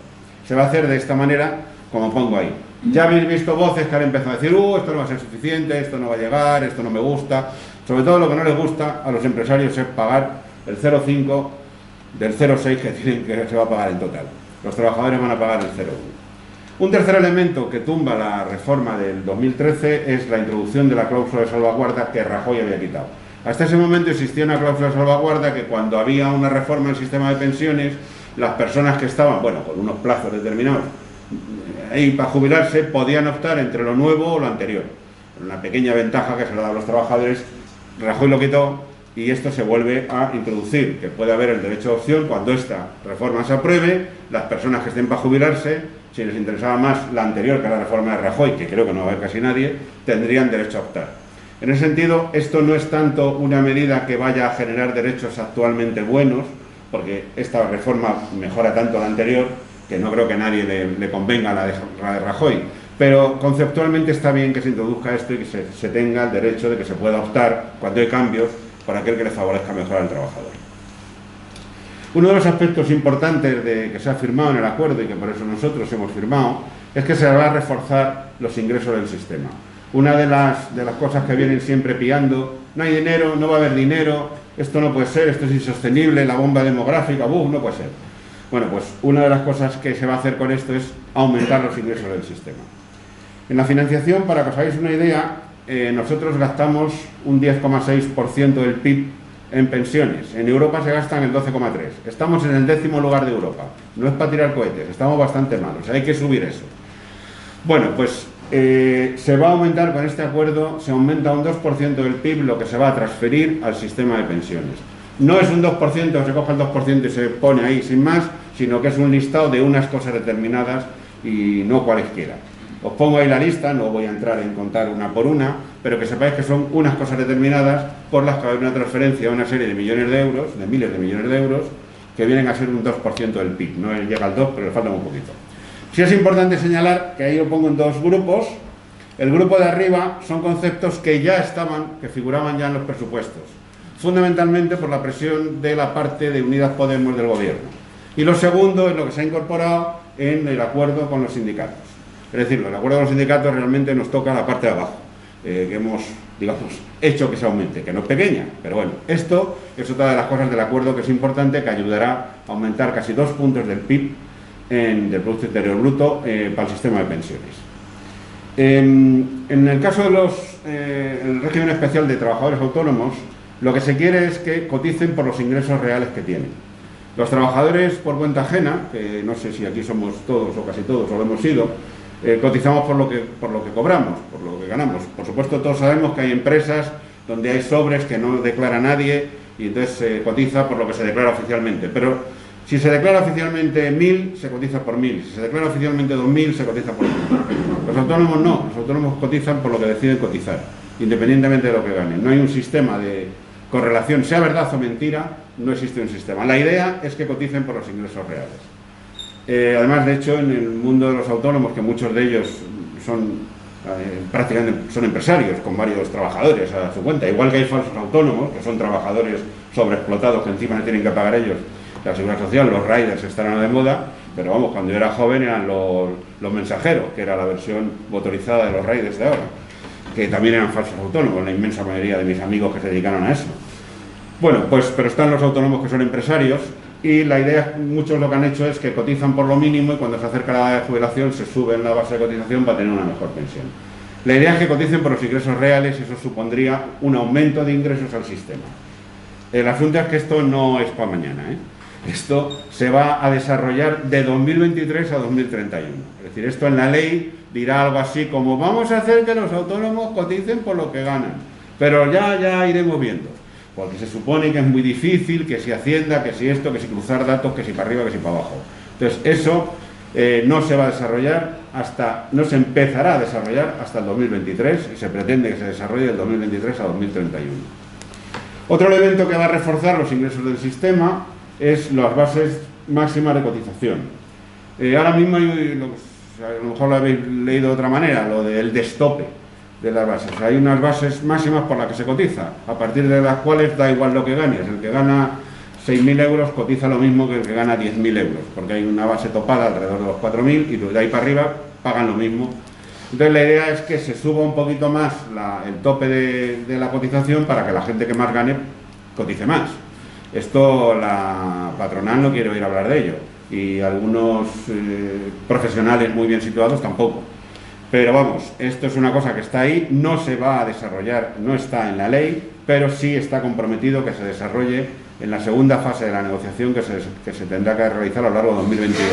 S3: Se va a hacer de esta manera, como pongo ahí. Ya habéis visto voces que han empezado a decir, esto no va a ser suficiente, esto no va a llegar, esto no me gusta. Sobre todo lo que no les gusta a los empresarios es pagar el 0,5 del 0,6 que se va a pagar en total. Los trabajadores van a pagar el 0,1. Un tercer elemento que tumba la reforma del 2013 es la introducción de la cláusula de salvaguarda que Rajoy había quitado. Hasta ese momento existía una cláusula de salvaguarda que cuando había una reforma del sistema de pensiones, las personas que estaban, bueno, con unos plazos determinados, ahí para jubilarse, podían optar entre lo nuevo o lo anterior. Una pequeña ventaja que se le da a los trabajadores. Rajoy lo quitó y esto se vuelve a introducir, que puede haber el derecho de opción cuando esta reforma se apruebe. Las personas que estén para jubilarse, si les interesaba más la anterior que la reforma de Rajoy, que creo que no va a haber casi nadie, tendrían derecho a optar. En ese sentido, esto no es tanto una medida que vaya a generar derechos actualmente buenos, porque esta reforma mejora tanto la anterior que no creo que a nadie le convenga la de Rajoy. Pero conceptualmente está bien que se introduzca esto y que se tenga el derecho de que se pueda optar, cuando hay cambios, por aquel que le favorezca mejor al trabajador. Uno de los aspectos importantes que se ha firmado en el acuerdo, y que por eso nosotros hemos firmado, es que se va a reforzar los ingresos del sistema. Una de las cosas que vienen siempre pillando, no hay dinero, no va a haber dinero, esto no puede ser, esto es insostenible, la bomba demográfica, no puede ser. Bueno, pues una de las cosas que se va a hacer con esto es aumentar los ingresos del sistema. En la financiación, para que os hagáis una idea, nosotros gastamos un 10,6% del PIB en pensiones. En Europa se gastan el 12,3%. Estamos en el 10º lugar de Europa. No es para tirar cohetes, estamos bastante malos, hay que subir eso. Bueno, pues se va a aumentar con este acuerdo, se aumenta un 2% del PIB lo que se va a transferir al sistema de pensiones. No es un 2%, se coge el 2% y se pone ahí sin más, sino que es un listado de unas cosas determinadas y no cualesquiera. Os pongo ahí la lista, no voy a entrar en contar una por una, pero que sepáis que son unas cosas determinadas por las que va a haber una transferencia de una serie de millones de euros, de miles de millones de euros, que vienen a ser un 2% del PIB. No llega al 2, pero le falta un poquito. Sí es importante señalar que ahí lo pongo en dos grupos. El grupo de arriba son conceptos que ya estaban, que figuraban ya en los presupuestos, fundamentalmente por la presión de la parte de Unidas Podemos del gobierno. Y lo segundo es lo que se ha incorporado en el acuerdo con los sindicatos. Es decir, el acuerdo con los sindicatos realmente nos toca la parte de abajo, que hemos, digamos, hecho que se aumente, que no es pequeña, pero bueno, esto es otra de las cosas del acuerdo que es importante, que ayudará a aumentar casi 2 puntos del PIB, del Producto Interior Bruto, para el sistema de pensiones. En el caso de el régimen especial de trabajadores autónomos, lo que se quiere es que coticen por los ingresos reales que tienen. Los trabajadores por cuenta ajena, que no sé si aquí somos todos o casi todos o lo hemos sido, cotizamos por lo que cobramos, por lo que ganamos. Por supuesto, todos sabemos que hay empresas donde hay sobres que no declara nadie y entonces se cotiza por lo que se declara oficialmente. Pero si se declara oficialmente 1.000, se cotiza por 1.000. Si se declara oficialmente 2.000, se cotiza por 1.000. Los autónomos no, los autónomos cotizan por lo que deciden cotizar, independientemente de lo que ganen. No hay un sistema de correlación, sea verdad o mentira, no existe un sistema. La idea es que coticen por los ingresos reales. Además, de hecho, en el mundo de los autónomos, que muchos de ellos prácticamente son empresarios con varios trabajadores a su cuenta, igual que hay falsos autónomos, que son trabajadores sobreexplotados que encima le tienen que pagar ellos la seguridad social. Los riders estarán de moda, pero vamos, cuando yo era joven eran los mensajeros, que era la versión motorizada de los riders de ahora, que también eran falsos autónomos, la inmensa mayoría de mis amigos que se dedicaron a eso. Bueno, pues, pero están los autónomos que son empresarios, y la idea, muchos lo que han hecho es que cotizan por lo mínimo y cuando se acerca la edad de jubilación se sube en la base de cotización para tener una mejor pensión. La idea es que coticen por los ingresos reales y eso supondría un aumento de ingresos al sistema. El asunto es que esto no es para mañana, ¿eh? Esto se va a desarrollar de 2023 a 2031. Es decir, esto en la ley dirá algo así como vamos a hacer que los autónomos coticen por lo que ganan, pero ya iremos viendo. Porque se supone que es muy difícil, que si Hacienda, que si esto, que si cruzar datos, que si para arriba, que si para abajo. Entonces, eso no se va a desarrollar no se empezará a desarrollar hasta el 2023 y se pretende que se desarrolle del 2023 a 2031. Otro elemento que va a reforzar los ingresos del sistema es las bases máximas de cotización. Ahora mismo, a lo mejor lo habéis leído de otra manera, lo del destope de las bases. Hay unas bases máximas por las que se cotiza, a partir de las cuales da igual lo que ganes. El que gana 6.000 euros cotiza lo mismo que el que gana 10.000 euros, porque hay una base topada alrededor de los 4.000 y de ahí para arriba pagan lo mismo. Entonces la idea es que se suba un poquito más el tope de la cotización para que la gente que más gane cotice más. Esto la patronal no quiere oír hablar de ello y algunos profesionales muy bien situados tampoco. Pero vamos, esto es una cosa que está ahí, no se va a desarrollar, no está en la ley, pero sí está comprometido que se desarrolle en la segunda fase de la negociación que se tendrá que realizar a lo largo de 2022.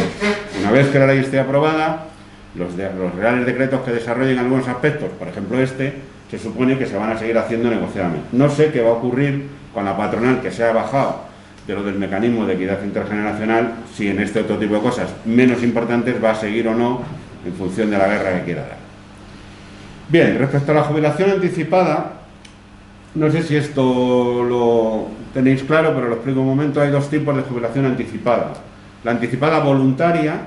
S3: Una vez que la ley esté aprobada, los reales decretos que desarrollen algunos aspectos, por ejemplo se supone que se van a seguir haciendo negociadamente. No sé qué va a ocurrir con la patronal que se ha bajado de lo del mecanismo de equidad intergeneracional, si en este otro tipo de cosas menos importantes va a seguir o no en función de la guerra que quiera dar. Bien, respecto a la jubilación anticipada, no sé si esto lo tenéis claro, pero lo explico un momento. Hay dos tipos de jubilación anticipada: la anticipada voluntaria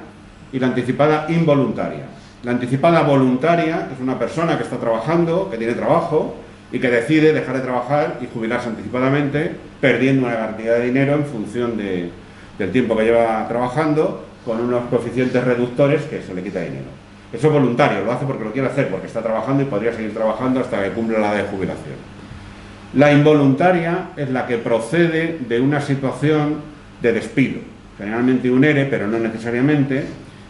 S3: y la anticipada involuntaria. La anticipada voluntaria es una persona que está trabajando, que tiene trabajo y que decide dejar de trabajar y jubilarse anticipadamente, perdiendo una cantidad de dinero en función del tiempo que lleva trabajando, con unos coeficientes reductores que se le quita dinero. Eso es voluntario, lo hace porque lo quiere hacer, porque está trabajando y podría seguir trabajando hasta que cumpla la edad de jubilación. La involuntaria es la que procede de una situación de despido, generalmente un ERE, pero no necesariamente,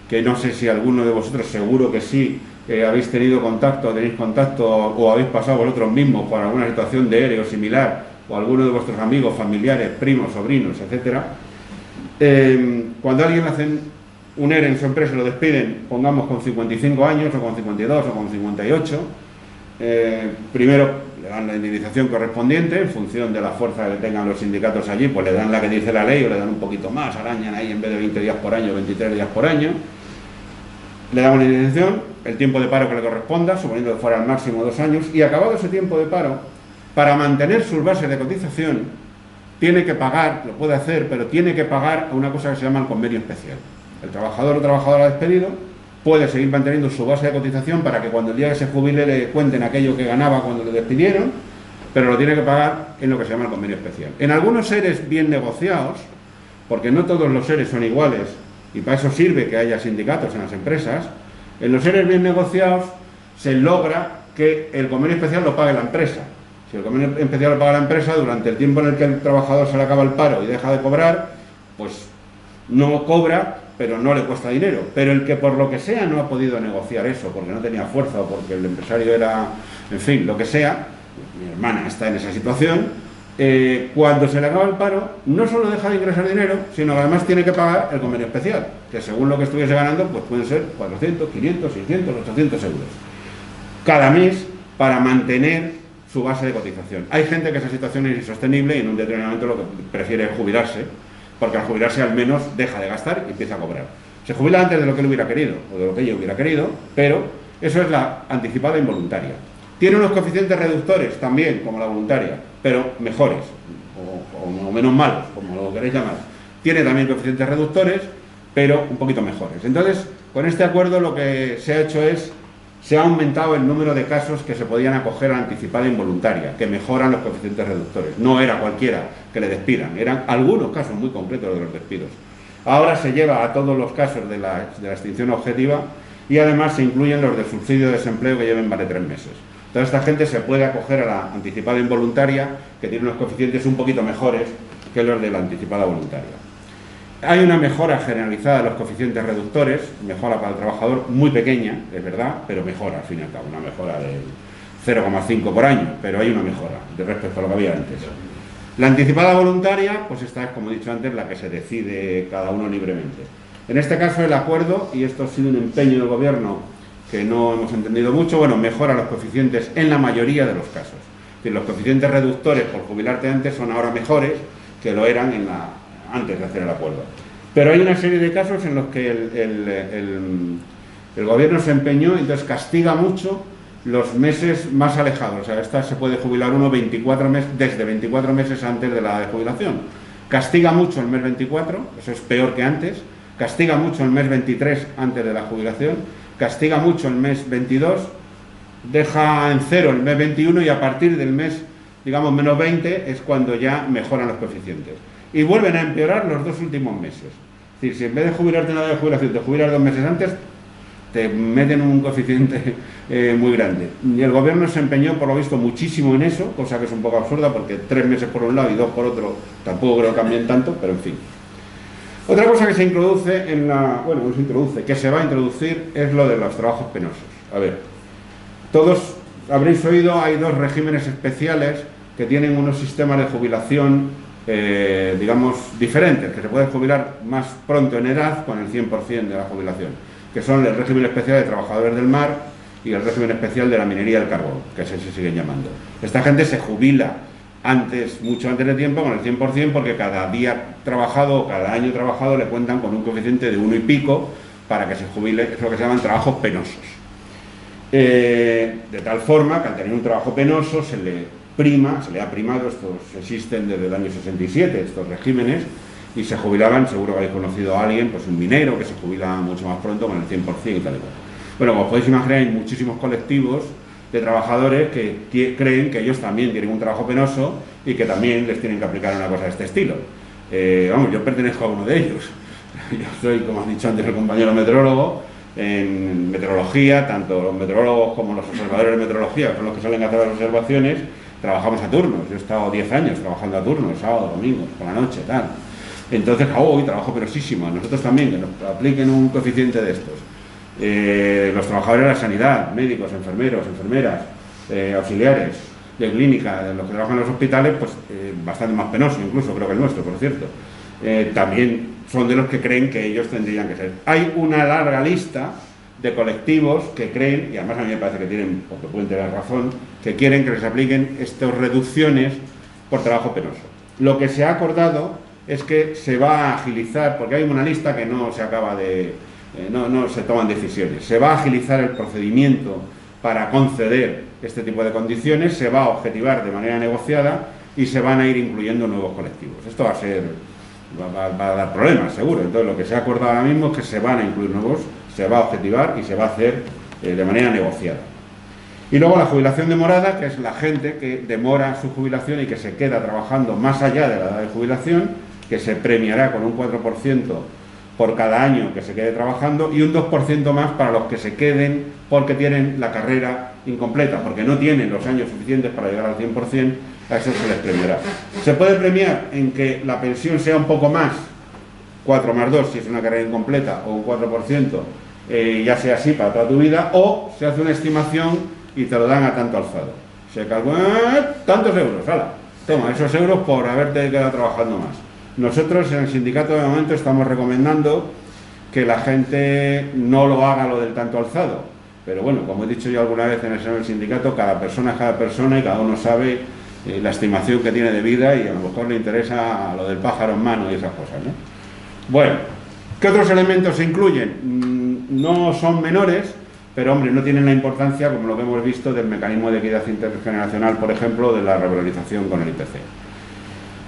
S3: que no sé si alguno de vosotros, seguro que sí, habéis tenido contacto, tenéis contacto o habéis pasado vosotros mismos por alguna situación de ERE o similar, o alguno de vuestros amigos, familiares, primos, sobrinos, etcétera. Cuando a alguien le hacen un ERE en su empresa y lo despiden, pongamos con 55 años, o con 52, o con 58, primero le dan la indemnización correspondiente, en función de la fuerza que tengan los sindicatos allí, pues le dan la que dice la ley o le dan un poquito más, arañan ahí en vez de 20 días por año, 23 días por año. Le damos la indemnización, el tiempo de paro que le corresponda, suponiendo que fuera al máximo 2 años, y acabado ese tiempo de paro, para mantener sus bases de cotización, tiene que pagar, lo puede hacer, pero tiene que pagar a una cosa que se llama el convenio especial. El trabajador o trabajadora despedido puede seguir manteniendo su base de cotización para que cuando el día que se jubile le cuenten aquello que ganaba cuando le despidieron, pero lo tiene que pagar en lo que se llama el convenio especial. En algunos seres bien negociados, porque no todos los seres son iguales, y para eso sirve que haya sindicatos en las empresas, en los seres bien negociados se logra que el convenio especial lo pague la empresa. Si el convenio especial lo paga la empresa, durante el tiempo en el que el trabajador se le acaba el paro y deja de cobrar, pues no cobra, pero no le cuesta dinero. Pero el que por lo que sea no ha podido negociar eso, porque no tenía fuerza o porque el empresario era, en fin, lo que sea, mi hermana está en esa situación, cuando se le acaba el paro, no solo deja de ingresar dinero, sino que además tiene que pagar el convenio especial, que según lo que estuviese ganando, pues pueden ser 400, 500, 600, 800 euros cada mes para mantener su base de cotización. Hay gente que esa situación es insostenible y en un determinado momento lo que prefiere es jubilarse, porque al jubilarse al menos deja de gastar y empieza a cobrar. Se jubila antes de lo que él hubiera querido, o de lo que ella hubiera querido, pero eso es la anticipada involuntaria. Tiene unos coeficientes reductores también, como la voluntaria, pero mejores, o menos malos, como lo queréis llamar. Tiene también coeficientes reductores, pero un poquito mejores. Entonces, con este acuerdo lo que se ha hecho es, se ha aumentado el número de casos que se podían acoger a la anticipada involuntaria, que mejoran los coeficientes reductores. No era cualquiera que le despidan, eran algunos casos muy concretos de los despidos. Ahora se lleva a todos los casos de la extinción objetiva y además se incluyen los del subsidio de desempleo que lleven más de 3 meses. Toda esta gente se puede acoger a la anticipada involuntaria, que tiene unos coeficientes un poquito mejores que los de la anticipada voluntaria. Hay una mejora generalizada de los coeficientes reductores, mejora para el trabajador muy pequeña, es verdad, pero mejora al fin y al cabo, una mejora del 0,5 por año, pero hay una mejora de respecto a lo que había antes. La anticipada voluntaria, pues esta es, como he dicho antes, la que se decide cada uno libremente. En este caso el acuerdo, y esto ha sido un empeño del gobierno que no hemos entendido mucho, bueno, mejora los coeficientes en la mayoría de los casos. Es decir, los coeficientes reductores por jubilarte antes son ahora mejores que lo eran antes de hacer el acuerdo. Pero hay una serie de casos en los que el gobierno se empeñó, entonces castiga mucho los meses más alejados. O sea, esta se puede jubilar uno desde 24 meses antes de la edad de jubilación. Castiga mucho el mes 24, eso es peor que antes. Castiga mucho el mes 23 antes de la jubilación. Castiga mucho el mes 22. Deja en cero el mes 21 y a partir del mes, digamos, menos 20 es cuando ya mejoran los coeficientes. Y vuelven a empeorar los dos últimos meses. Es decir, si en vez de jubilarte en la edad de jubilación te jubilas 2 meses antes, te meten un coeficiente muy grande. Y el gobierno se empeñó, por lo visto, muchísimo en eso, cosa que es un poco absurda, porque 3 meses por un lado y 2 por otro tampoco creo que cambien tanto, pero en fin. Otra cosa que se introduce que se va a introducir es lo de los trabajos penosos. A ver, todos habréis oído, hay 2 regímenes especiales que tienen unos sistemas de jubilación, digamos, diferentes, que se pueden jubilar más pronto en edad con el 100% de la jubilación, que son el régimen especial de trabajadores del mar y el régimen especial de la minería del carbón, que así se siguen llamando. Esta gente se jubila mucho antes de tiempo, con el 100%, porque cada día trabajado o cada año trabajado le cuentan con un coeficiente de 1 y pico para que se jubile, es lo que se llaman trabajos penosos. De tal forma que al tener un trabajo penoso se le ha primado, estos existen desde el año 67, estos regímenes, y se jubilaban, seguro que habéis conocido a alguien, pues un minero que se jubila mucho más pronto con el 100% y tal y cual. Bueno, como podéis imaginar, hay muchísimos colectivos de trabajadores que creen que ellos también tienen un trabajo penoso y que también les tienen que aplicar una cosa de este estilo. Yo pertenezco a uno de ellos. Yo soy, como ha dicho antes el compañero meteorólogo, en meteorología, tanto los meteorólogos como los observadores de meteorología, que son los que salen a hacer las observaciones, trabajamos a turnos. Yo he estado 10 años trabajando a turnos, sábado, domingo, por la noche, tal. Entonces, hoy trabajo perosísimo. Nosotros también, que nos apliquen un coeficiente de estos. Los trabajadores de la sanidad, médicos, enfermeros, enfermeras, auxiliares de clínica, los que trabajan en los hospitales, pues bastante más penoso, incluso creo que el nuestro, por cierto. También son de los que creen que ellos tendrían que ser. Hay una larga lista de colectivos que creen, y además a mí me parece que tienen, porque pueden tener razón, que quieren que les apliquen estas reducciones por trabajo penoso. Lo que se ha acordado es que se va a agilizar, porque hay una lista que no se acaba de... no se toman decisiones. Se va a agilizar el procedimiento para conceder este tipo de condiciones, se va a objetivar de manera negociada y se van a ir incluyendo nuevos colectivos. Esto va a dar problemas, seguro. Entonces, lo que se ha acordado ahora mismo es que se van a incluir nuevos, se va a objetivar y se va a hacer de manera negociada. Y luego la jubilación demorada, que es la gente que demora su jubilación y que se queda trabajando más allá de la edad de jubilación, que se premiará con un 4% por cada año que se quede trabajando y un 2% más para los que se queden porque tienen la carrera incompleta, porque no tienen los años suficientes para llegar al 100%, a eso se les premiará. Se puede premiar en que la pensión sea un poco más, 4 más 2 si es una carrera incompleta, o un 4%, ya sea así para toda tu vida, o se hace una estimación y te lo dan a tanto alzado. Se calcula tantos euros, ¡hala! Toma, esos euros por haberte quedado trabajando más. Nosotros en el sindicato de momento estamos recomendando que la gente no lo haga lo del tanto alzado. Pero bueno, como he dicho yo alguna vez en el seno del sindicato, cada persona es cada persona y cada uno sabe la estimación que tiene de vida y a lo mejor le interesa lo del pájaro en mano y esas cosas, ¿no? Bueno, ¿qué otros elementos se incluyen? No son menores, pero hombre, no tienen la importancia como lo que hemos visto del mecanismo de equidad intergeneracional, por ejemplo, de la revalorización con el IPC.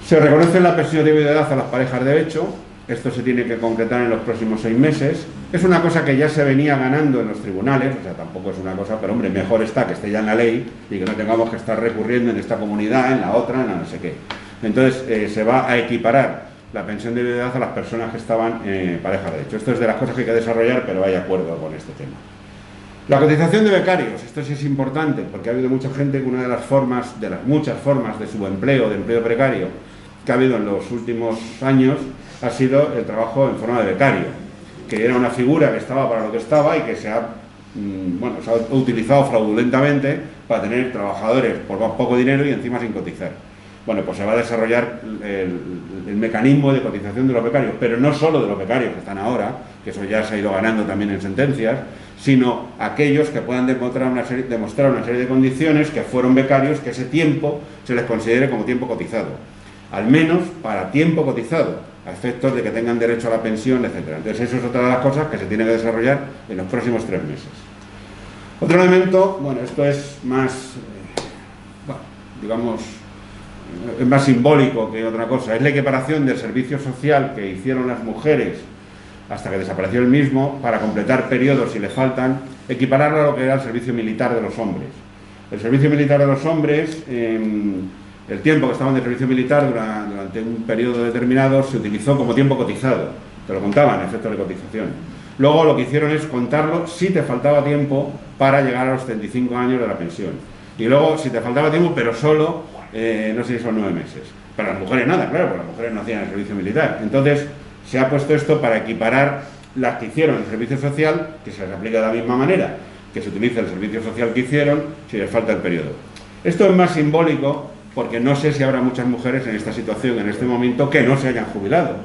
S3: Se reconoce la pensión de viudedad a las parejas de hecho. Esto se tiene que concretar en los próximos 6 meses. Es una cosa que ya se venía ganando en los tribunales, o sea, tampoco es una cosa, pero hombre, mejor está que esté ya en la ley y que no tengamos que estar recurriendo en esta comunidad, en la otra, en la no sé qué. Entonces, se va a equiparar la pensión de viudedad a las personas que estaban parejas de hecho. Esto es de las cosas que hay que desarrollar, pero hay acuerdo con este tema. La cotización de becarios, esto sí es importante, porque ha habido mucha gente que una de las formas, de las muchas formas de subempleo, de empleo precario, que ha habido en los últimos años, ha sido el trabajo en forma de becario, que era una figura que estaba para lo que estaba y que se ha utilizado fraudulentamente para tener trabajadores por más poco dinero y encima sin cotizar. Bueno, pues se va a desarrollar el mecanismo de cotización de los becarios, pero no solo de los becarios que están ahora, que eso ya se ha ido ganando también en sentencias, sino aquellos que puedan demostrar una serie de condiciones que fueron becarios, que ese tiempo se les considere como tiempo cotizado, al menos para tiempo cotizado, a efectos de que tengan derecho a la pensión, etc. Entonces eso es otra de las cosas que se tiene que desarrollar en los próximos 3 meses. Otro elemento, bueno, esto es más, digamos, es más simbólico que otra cosa, es la equiparación del servicio social que hicieron las mujeres hasta que desapareció el mismo, para completar periodos si le faltan, equipararlo a lo que era el servicio militar de los hombres. El servicio militar de los hombres, el tiempo que estaban de servicio militar durante un periodo determinado se utilizó como tiempo cotizado, te lo contaban, efectos de cotización. Luego lo que hicieron es contarlo si te faltaba tiempo para llegar a los 35 años de la pensión. Y luego si te faltaba tiempo, pero solo, no sé si son 9 meses. Para las mujeres nada, claro, porque las mujeres no hacían el servicio militar. Entonces se ha puesto esto para equiparar las que hicieron el servicio social, que se les aplica de la misma manera, que se utiliza el servicio social que hicieron si les falta el periodo. Esto es más simbólico porque no sé si habrá muchas mujeres en esta situación, en este momento, que no se hayan jubilado,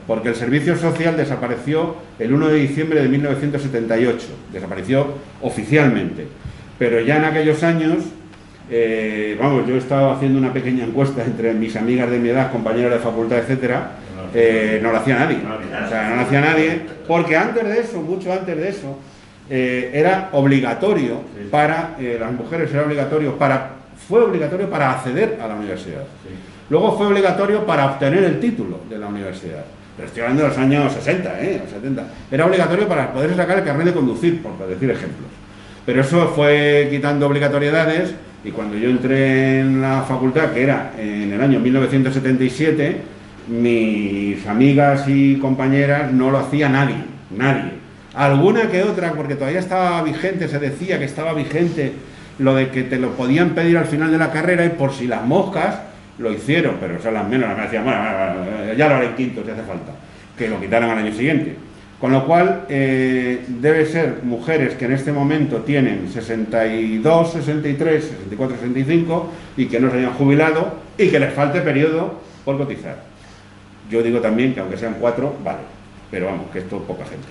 S3: porque el servicio social desapareció el 1 de diciembre de 1978, desapareció oficialmente, pero ya en aquellos años, yo he estado haciendo una pequeña encuesta entre mis amigas de mi edad, compañeras de facultad, etcétera, no lo hacía nadie, o sea, no lo hacía nadie, porque antes de eso, mucho antes de eso, era obligatorio para las mujeres, fue obligatorio para acceder a la universidad. Luego fue obligatorio para obtener el título de la universidad. Pero estoy hablando de los años 60, o 70. Era obligatorio para poder sacar el carnet de conducir, por decir ejemplos. Pero eso fue quitando obligatoriedades, y cuando yo entré en la facultad, que era en el año 1977, mis amigas y compañeras no lo hacía nadie. Alguna que otra, porque todavía estaba vigente, se decía que estaba vigente lo de que te lo podían pedir al final de la carrera, y por si las moscas lo hicieron, pero son las menos, las me decían, bueno, ya lo haré en quinto si hace falta, que lo quitaran al año siguiente. Con lo cual, debe ser mujeres que en este momento tienen 62, 63, 64, 65 y que no se hayan jubilado y que les falte periodo por cotizar. Yo digo también que aunque sean 4, vale, pero vamos, que esto es poca gente.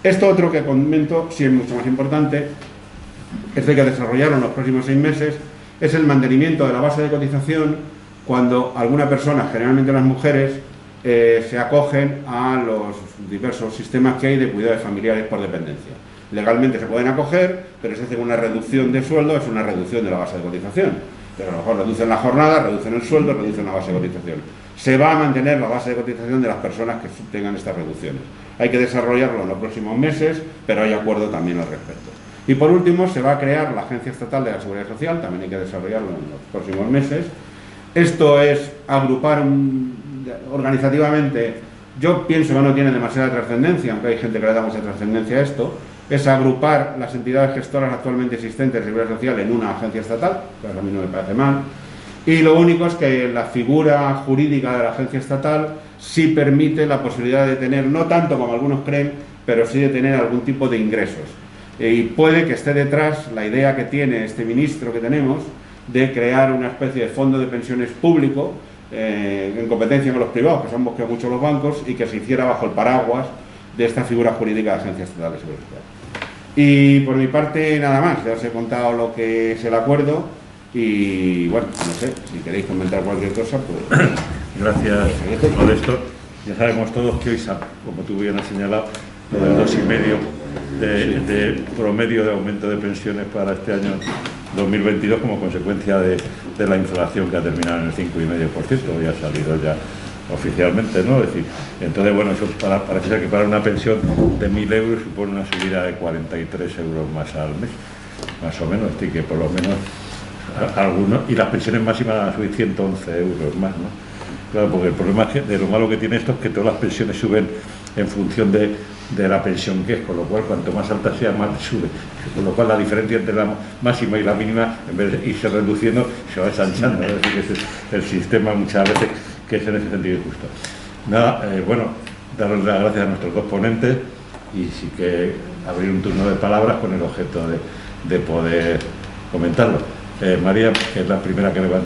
S3: Esto otro que comento, sí es mucho más importante, esto hay que desarrollarlo en los próximos 6 meses, es el mantenimiento de la base de cotización cuando alguna persona, generalmente las mujeres, se acogen a los diversos sistemas que hay de cuidados familiares por dependencia. Legalmente se pueden acoger, pero se hace una reducción de sueldo, es una reducción de la base de cotización. Pero a lo mejor reducen la jornada, reducen el sueldo, reducen la base de cotización. Se va a mantener la base de cotización de las personas que tengan estas reducciones. Hay que desarrollarlo en los próximos meses, pero hay acuerdo también al respecto. Y por último, se va a crear la Agencia Estatal de la Seguridad Social, también hay que desarrollarlo en los próximos meses. Esto es agrupar organizativamente, yo pienso que no tiene demasiada trascendencia, aunque hay gente que le da mucha trascendencia a esto, es agrupar las entidades gestoras actualmente existentes de seguridad social en una agencia estatal, que a mí no me parece mal, y lo único es que la figura jurídica de la agencia estatal sí permite la posibilidad de tener, no tanto como algunos creen, pero sí de tener algún tipo de ingresos. Y puede que esté detrás la idea que tiene este ministro que tenemos de crear una especie de fondo de pensiones público en competencia con los privados, que se han buscado mucho los bancos, y que se hiciera bajo el paraguas de esta figura jurídica de Agencia Estatal de Seguridad Social. Y por mi parte nada más, ya os he contado lo que es el acuerdo y bueno, no sé, si queréis comentar cualquier cosa, pues...
S1: Gracias, Modesto. Ya sabemos todos que hoy, como tú bien has señalado, el 2,5 de promedio de aumento de pensiones para este año 2022 como consecuencia de la inflación que ha terminado en el 5,5%, ya ha salido ya oficialmente, ¿no? Es decir, entonces, bueno, eso parece ser que para una pensión de 1.000 euros supone una subida de 43 euros más al mes, más o menos, es decir, que por lo menos algunos, y las pensiones máximas van a subir 111 euros más, ¿no? Claro, porque el problema es que de lo malo que tiene esto es que todas las pensiones suben en función de la pensión que es, con lo cual cuanto más alta sea, más sube, con lo cual la diferencia entre la máxima y la mínima, en vez de irse reduciendo, se va ensanchando, ¿no? Es decir, que ese es el sistema muchas veces que es en ese sentido injusto. Nada, bueno, darles las gracias a nuestros dos ponentes y sí que abrir un turno de palabras con el objeto de poder comentarlo. María, que es la primera que levanta.